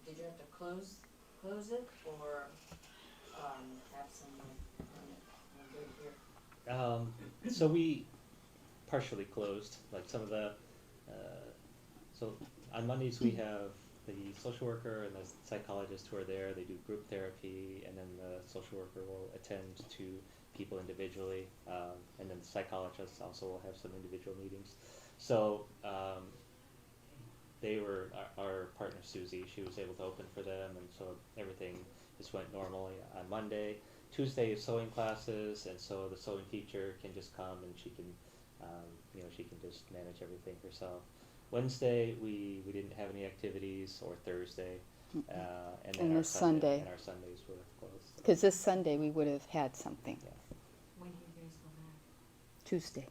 did you have to close it or have someone do it here? So we partially closed, like some of the, so on Mondays we have the social worker and the psychologist who are there. They do group therapy, and then the social worker will attend to people individually, and then the psychologist also will have some individual meetings. So they were, our partner Susie, she was able to open for them, and so everything just went normally on Monday. Tuesday is sewing classes, and so the sewing teacher can just come and she can, she can just manage everything herself. Wednesday we didn't have any activities, or Thursday, and then And our this Sunday. And our Sundays were closed. Because this Sunday we would have had something. Yeah. When do you guys go back? Tuesday.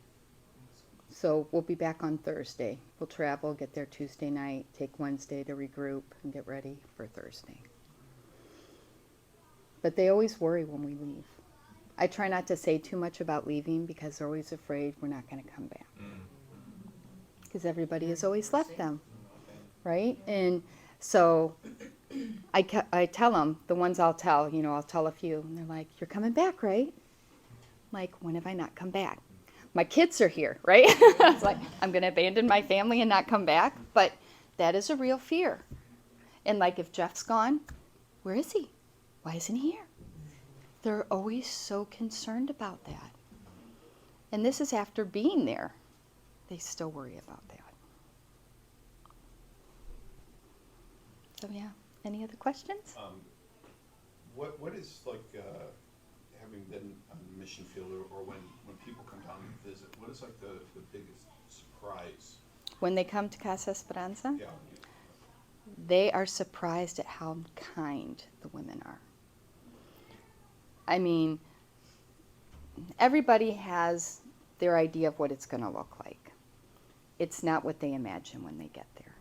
So we'll be back on Thursday. We'll travel, get there Tuesday night, take Wednesday to regroup and get ready for Thursday. But they always worry when we leave. I try not to say too much about leaving because they're always afraid we're not going to come back. Because everybody has always left them, right? And so I tell them, the ones I'll tell, I'll tell a few, and they're like, you're coming back, right? I'm like, when have I not come back? My kids are here, right? It's like, I'm going to abandon my family and not come back. But that is a real fear. And like, if Jeff's gone, where is he? Why isn't he here? They're always so concerned about that. And this is after being there. They still worry about that. So yeah, any other questions? What is like having been on the mission field, or when people come down and visit? What is like the biggest surprise? When they come to Casa Esperanza, Yeah. they are surprised at how kind the women are. I mean, everybody has their idea of what it's going to look like. It's not what they imagine when they get there.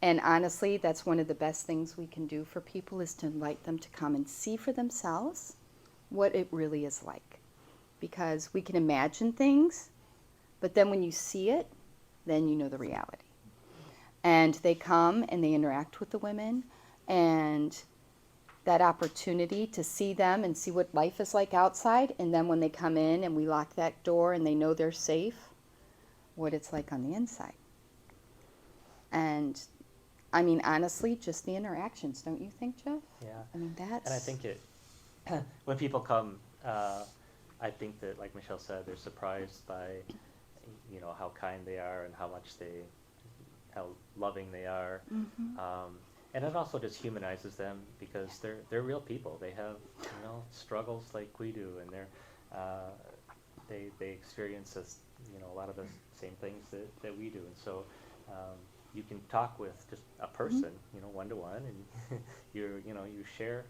And honestly, that's one of the best things we can do for people, is to invite them to come and see for themselves what it really is like. Because we can imagine things, but then when you see it, then you know the reality. And they come and they interact with the women, and that opportunity to see them and see what life is like outside, and then when they come in and we lock that door and they know they're safe, what it's like on the inside. And I mean, honestly, just the interactions, don't you think, Jeff? Yeah. I mean, that's... And I think it, when people come, I think that, like Michelle said, they're surprised by, you know, how kind they are and how loving they are. And it also just humanizes them because they're real people. They have, you know, struggles like we do, and they experience a lot of the same things that we do. And so you can talk with just a person, you know, one to one, and you share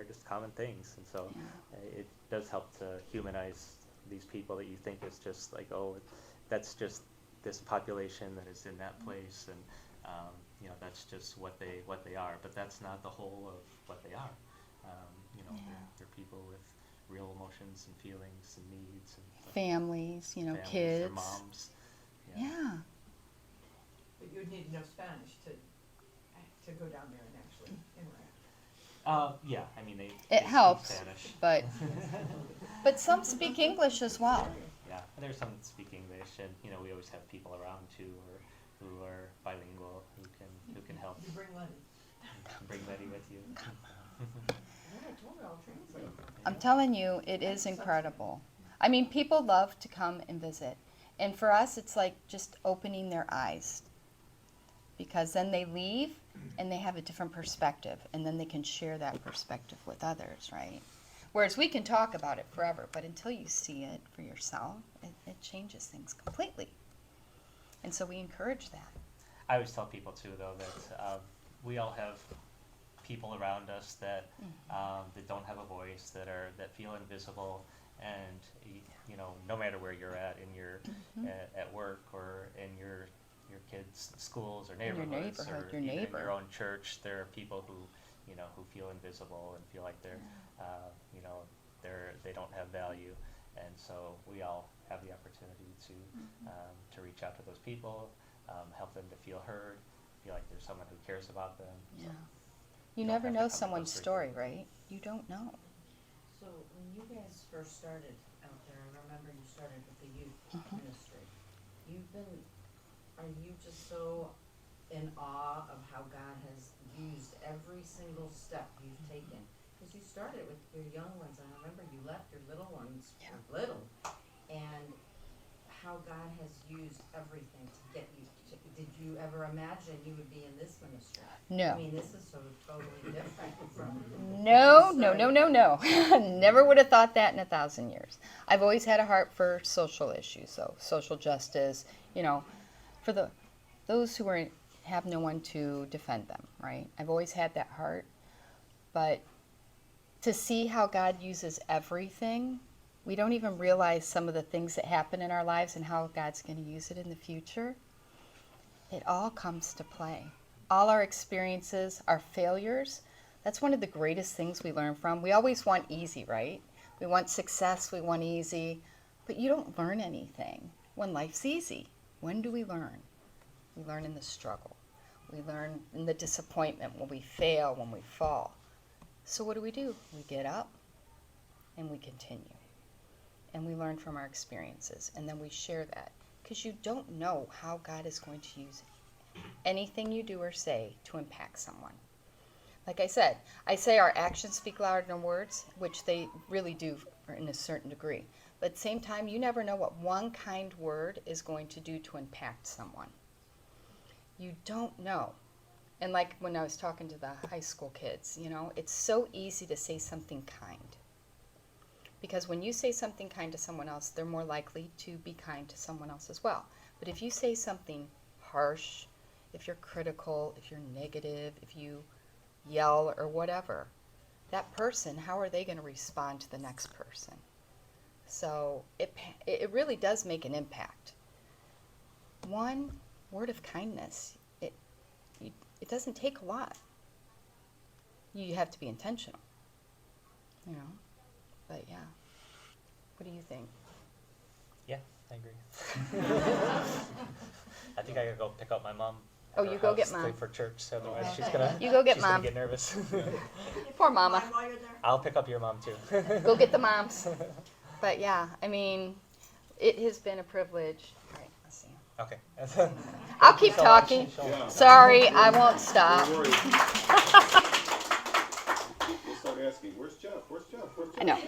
just common things. And so it does help to humanize these people that you think is just like, oh, that's just this population that is in that place, and you know, that's just what they are. But that's not the whole of what they are. You know, they're people with real emotions and feelings and needs and families, you know, families, kids. their moms. Yeah. But you'd need to know Spanish to go down there and actually interact. Yeah, I mean, they It speak helps, Spanish. but some speak English as well. Yeah, and there's some that speak English, and you know, we always have people around too, who are bilingual, who can help. You bring Lenny. Bring Letty with you. Yeah, I told her I'll translate. I'm telling you, it is incredible. I mean, people love to come and visit. And for us, it's like just opening their eyes. Because then they leave and they have a different perspective. And then they can share that perspective with others, right? Whereas we can talk about it forever, but until you see it for yourself, it changes things completely. And so we encourage that. I always tell people too, though, that we all have people around us that that don't have a voice, that feel invisible, and you know, no matter where you're at in your at work or in your kids' schools or neighborhoods or your even neighbor. in your own church, there are people who feel invisible and feel like they're they don't have value, and so we all have the opportunity to reach out to those people, help them to feel heard, feel like there's someone who cares about them. Yeah. So You don't never have to know come to someone's Costa story, Rica. right? You don't know. So when you guys first started out there, I remember you started with the youth ministry. Are you just so in awe of how God has used every single step you've taken? Because you started with your young ones, and I remember you left your little ones little, and how God has used everything to get you to, did you ever imagine you would be in this ministry? No. I mean, this is so totally different from... No. Never would have thought that in 1,000 years. I've always had a heart for social issues, though, social justice, you know, for those who have no one to defend them, right? I've always had that heart, but to see how God uses everything, we don't even realize some of the things that happen in our lives and how God's going to use it in the future. It all comes to play. All our experiences, our failures, that's one of the greatest things we learn from. We always want easy, right? We want success, we want easy, but you don't learn anything when life's easy. When do we learn? We learn in the struggle. We learn in the disappointment, when we fail, when we fall. So what do? We get up and we continue. And we learn from our experiences, and then we share that. Because you don't know how God is going to use anything you do or say to impact someone. Like I say our actions speak louder than words, which they really do in a certain degree. But at the same time, you never know what one kind word is going to do to impact someone. You don't know. And like when I was talking to the high school kids, you know, it's so easy to say something kind. Because when you say something kind to someone else, they're more likely to be kind to someone else as well. But if you say something harsh, if you're critical, if you're negative, if you yell or whatever, that person, how are they going to respond to the next person? So it really does make an impact. One word of kindness, it doesn't take a lot. You have to be intentional, you know. But yeah, what do you think? Yeah, I agree. I think think I gotta go pick up my mom. at Oh, her you go get house Mom. late for church, otherwise Okay. she's gonna You go get she's gonna Mom. get nervous. Poor Mama. Mine while you're there. I'll pick up your mom too. Go get the moms. But yeah, I mean, it has been a privilege. All right, let's see. Okay. I'll keep so much, talking. Michelle. Sorry, I won't stop. Don't worry. We'll start asking, where's Jeff? Where's Jeff? Where's Jeff? I know.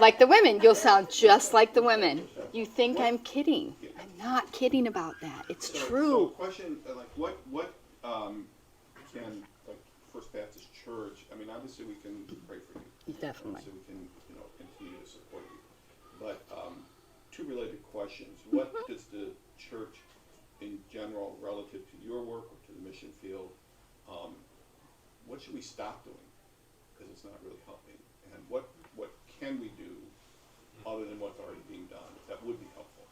Like the women, you'll sound just like the women. You think I'm kidding. I'm not kidding about that. It's So true. question, like, what can, like, First Baptist Church, I mean, obviously we can pray for you. Definitely. Obviously we can, continue to support you. But, two related questions. What does the church in general, relative to your work or to the mission field, what should we stop doing? Because it's not really helping. And what can we do other than what's already being done that would be helpful?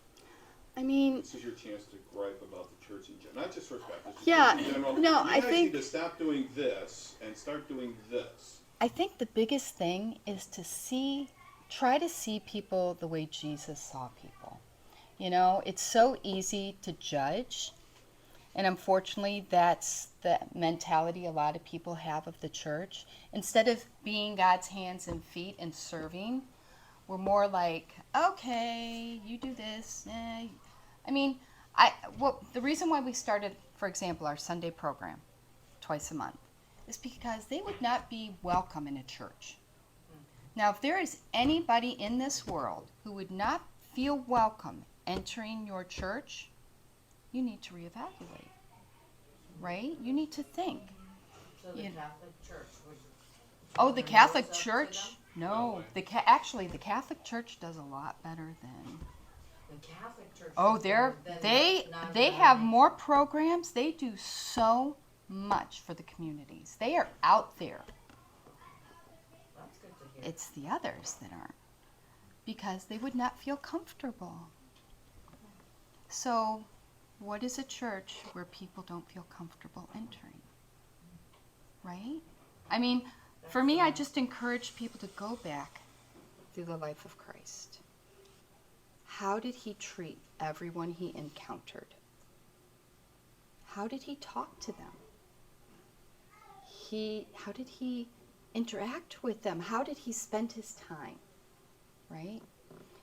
I mean, This is your chance to gripe about the church in general, not just First Baptist. just Yeah, in general. no, You I guys think- need to stop doing this and start doing this. I think the biggest thing is to try to see people the way Jesus saw people. It's so easy to judge. And unfortunately, that's the mentality a lot of people have of the church. Instead of being God's hands and feet and serving, we're more like, okay, you do this. I mean, the reason why we started, for example, our Sunday program twice a month is because they would not be welcome in a church. Now, if there is anybody in this world who would not feel welcome entering your church, you need to reevaluate, right? You need to think. So the Yeah. Catholic Church would. Oh, the open Catholic doors up to Church? them? No, actually, the Catholic Church does a lot better than. The Catholic Church. Oh, is better than they the have non-denominational. more programs. They do so much for the communities. They are out there. That's good to hear. It's the others that aren't, because they would not feel comfortable. So, what is a church where people don't feel comfortable entering? Right? I mean, for me, I just encourage people to go back through the life of Christ. How did he treat everyone he encountered? How did he talk to them? How did he interact with them? How did he spend his time? Right?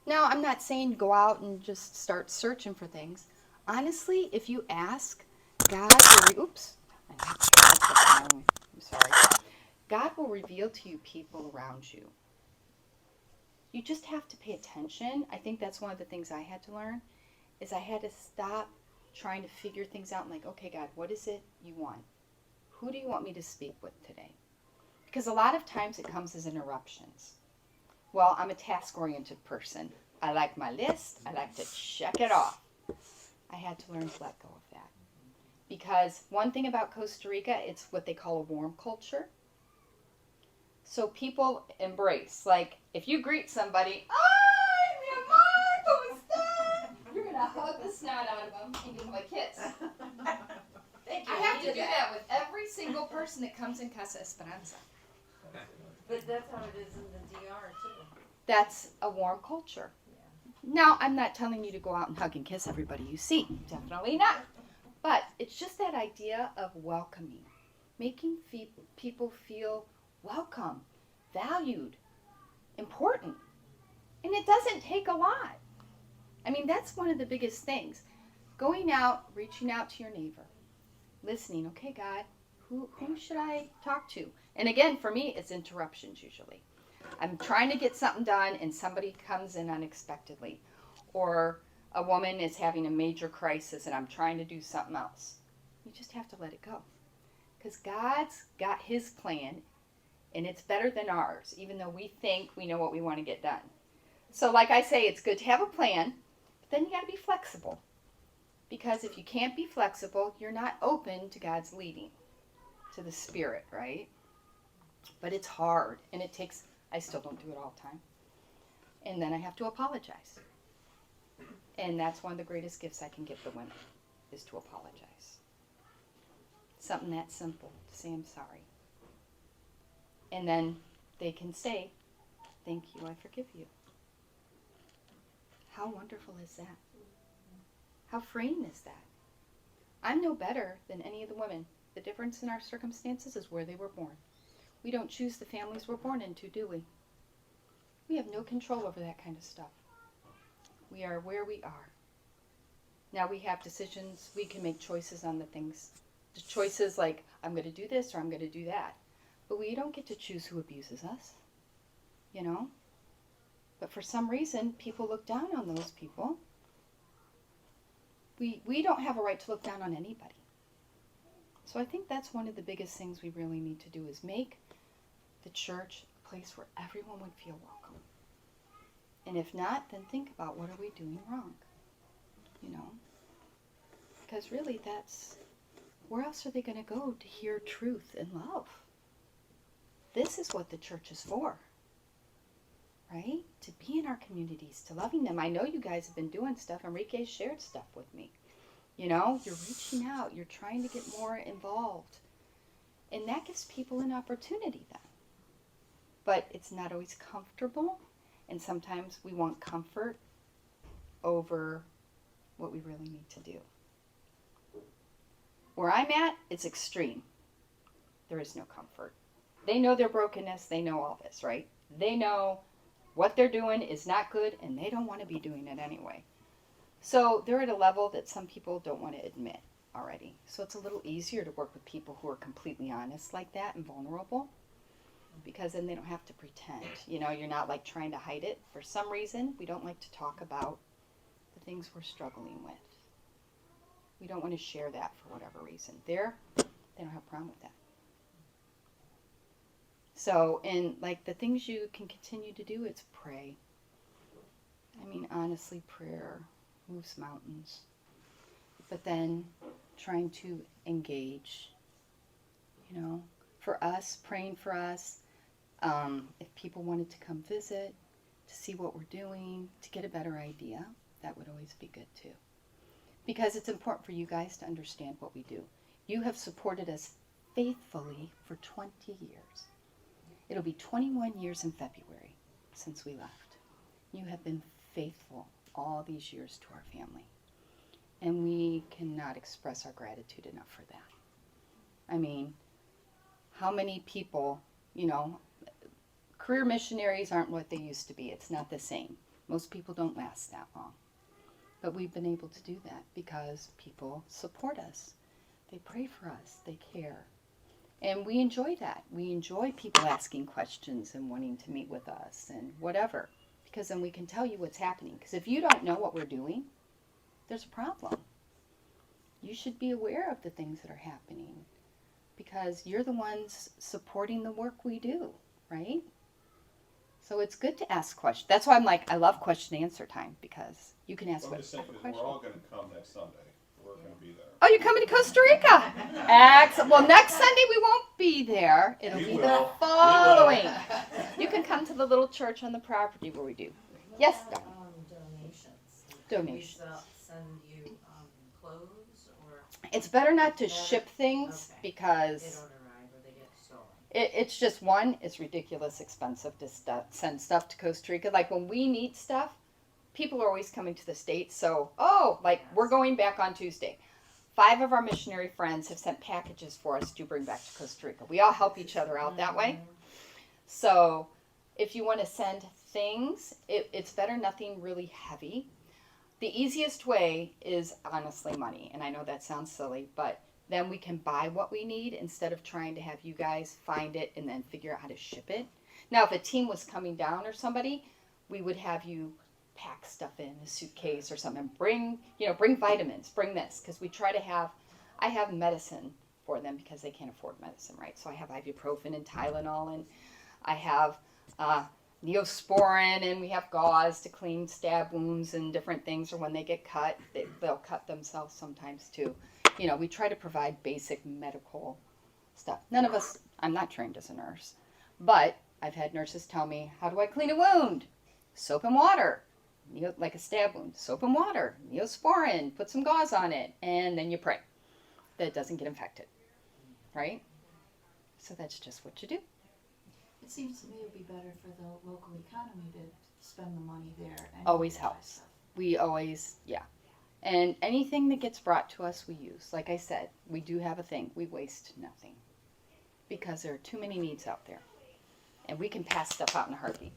Now, I'm not saying go out and just start searching for things. Honestly, if you ask, God will, oops, I'm sorry. God will reveal to you people around you. You just have to pay attention. I think that's one of the things I had to learn, is I had to stop trying to figure things out and like, okay, God, what is it you want? Who do you want me to speak with today? Because a lot of times it comes as interruptions. Well, I'm a task-oriented person. I like my list. I like to check it off. I had to learn to let go of that. Because one thing about Costa Rica, it's what they call a warm culture. So people embrace. Like, if you greet somebody, "Ay, mi amor, ¿cómo estás?" You're going to hug the snot out of them and give them a kiss. Thank you. I have we to did do that with every single person that comes in Casa Esperanza. But that's how it is in the DR too. That's a warm culture. Now, I'm not telling you to go out and hug and kiss everybody you see. Definitely not. But it's just that idea of welcoming, making people feel welcome, valued, important. And it doesn't take a lot. I mean, that's one of the biggest things. Going out, reaching out to your neighbor, listening. Okay, God, who should I talk to? And again, for me, it's interruptions usually. I'm trying to get something done and somebody comes in unexpectedly. Or a woman is having a major crisis and I'm trying to do something else. You just have to let it go. Because God's got his plan and it's better than ours, even though we think we know what we want to get done. So like I say, it's good to have a plan, but then you got to be flexible. Because if you can't be flexible, you're not open to God's leading, to the Spirit, right? But it's hard and it takes, I still don't do it all the time. And then I have to apologize. And that's one of the greatest gifts I can give the women, is to apologize. Something that simple, to say I'm sorry. And then they can say, thank you, I forgive you. How wonderful is that? How freeing is that? I'm no better than any of the women. The difference in our circumstances is where they were born. We don't choose the families we're born into, do we? We have no control over that kind of stuff. We are where we are. Now we have decisions, we can make choices on the things. The choices like, I'm going to do this or I'm going to do that. But we don't get to choose who abuses us, you know? But for some reason, people look down on those people. We don't have a right to look down on anybody. So I think that's one of the biggest things we really need to do is make the church a place where everyone would feel welcome. And if not, then think about what are we doing wrong, you know? Because really that's, where else are they going to go to hear truth and love? This is what the church is for, right? To be in our communities, to loving them. I know you guys have been doing stuff. Enrique shared stuff with me. You know, you're reaching out. You're trying to get more involved. And that gives people an opportunity then. But it's not always comfortable. And sometimes we want comfort over what we really need to do. Where I'm at, it's extreme. There is no comfort. They know their brokenness. They know all this, right? They know what they're doing is not good, and they don't want to be doing it anyway. So they're at a level that some people don't want to admit already. So it's a little easier to work with people who are completely honest like that and vulnerable, because then they don't have to pretend. You know, you're not like trying to hide it. For some reason, we don't like to talk about the things we're struggling with. We don't want to share that for whatever reason. They don't have a problem with that. So, and like the things you can continue to do, it's pray. I mean, honestly, prayer moves mountains. But then trying to engage, you know, for us, praying for us, if people wanted to come visit, to see what we're doing, to get a better idea, that would always be good too. Because it's important for you guys to understand what we do. You have supported us faithfully for 20 years. It'll be 21 years in February since we left. You have been faithful all these years to our family. And we cannot express our gratitude enough for that. I mean, how many people, you know, career missionaries aren't what they used to be. It's not the same. Most people don't last that long. But we've been able to do that because people support us. They pray for us. They care. And we enjoy that. We enjoy people asking questions and wanting to meet with us and whatever. Because then we can tell you what's happening. Because if you don't know what we're doing, there's a problem. You should be aware of the things that are happening. Because you're the ones supporting the work we do, right? So it's good to ask questions. That's why I'm like, I love question and answer time. Because you can ask What I'm just saying whatever is question. we're all gonna come next Sunday. We're gonna be there. Oh, you're coming to Costa Rica? Excellent. Well, next Sunday we won't be there. It'll We be the will. following. You can come to the little church on the property where we do. Yes, What Dawn. about, donations? Donations. Can we send you, clothes or It's better not to ship things Okay. they because don't arrive or they get stolen? it's just one, it's ridiculous expensive to send stuff to Costa Rica. Like when we need stuff, people are always coming to the States. So, we're going back on Tuesday. 5 of our missionary friends have sent packages for us to bring back to Costa Rica. We all help each other out that way. So if you want to send things, it's better nothing really heavy. The easiest way is honestly money. And I know that sounds silly, but then we can buy what we need instead of trying to have you guys find it and then figure out how to ship it. Now, if a team was coming down or somebody, we would have you pack stuff in a suitcase or something. Bring vitamins, bring this. Because we try to I have medicine for them because they can't afford medicine, right? So I have ibuprofen and Tylenol, and I have Neosporin, and we have gauze to clean stab wounds and different things, or when they get cut, they'll cut themselves sometimes too. You know, we try to provide basic medical stuff. None of us, I'm not trained as a nurse, but I've had nurses tell me, how do I clean a wound? Soap and water. Like a stab wound, soap and water, Neosporin, put some gauze on it, and then you pray that it doesn't get infected, right? So that's just what you do. It seems to me it would be better for the local economy to spend the money there. And Always buy helps. stuff. We always, yeah. And anything that gets brought to us, we use. Like I said, we do have a thing. We waste nothing. Because there are too many needs out there. And we can pass stuff out in a heartbeat.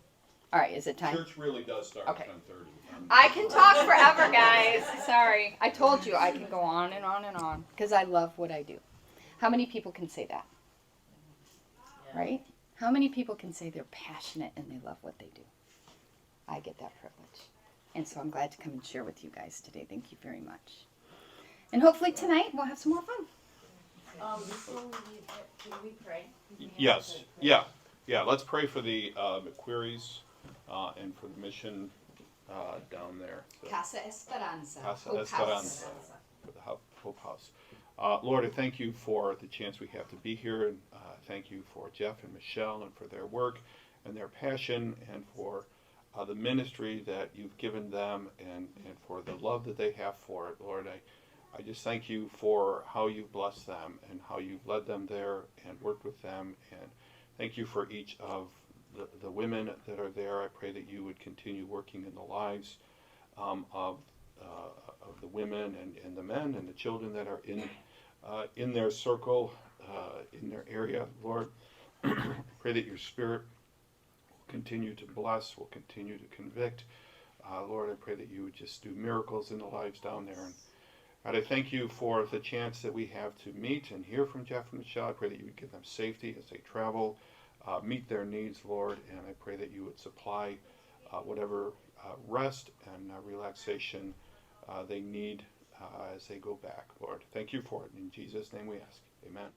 All right, is it time? Church really does start Okay. at 10:30. I can talk forever, guys. Sorry. I told you I can go on and on and on. Because I love what I do. How many people can say that? Right? How many people can say they're passionate and they love what they do? I get that privilege. And so I'm glad to come and share with you guys today. Thank you very much. And hopefully tonight we'll have some more fun. Before we leave, can we pray? Yes, yeah. Let's pray for the McQuearys and for the mission down there. So, Casa Esperanza. Casa Hope Esperanza. House. For the Hope House. Lord, I thank you for the chance we have to be here, and thank you for Jeff and Michelle and for their work and their passion, and for the ministry that you've given them, and for the love that they have for it. Lord, I just thank you for how you've blessed them and how you've led them there and worked with them, and thank you for each of the women that are there. I pray that you would continue working in the lives of the women and the men and the children that are in their circle, in their area, Lord. Pray that your Spirit will continue to bless, will continue to convict. Lord, I pray that you would just do miracles in the lives down there. And God, I thank you for the chance that we have to meet and hear from Jeff and Michelle. I pray that you would give them safety as they travel, meet their needs, Lord, and I pray that you would supply whatever rest and relaxation they need as they go back, Lord. Thank you for it. In Jesus' name we ask. Amen.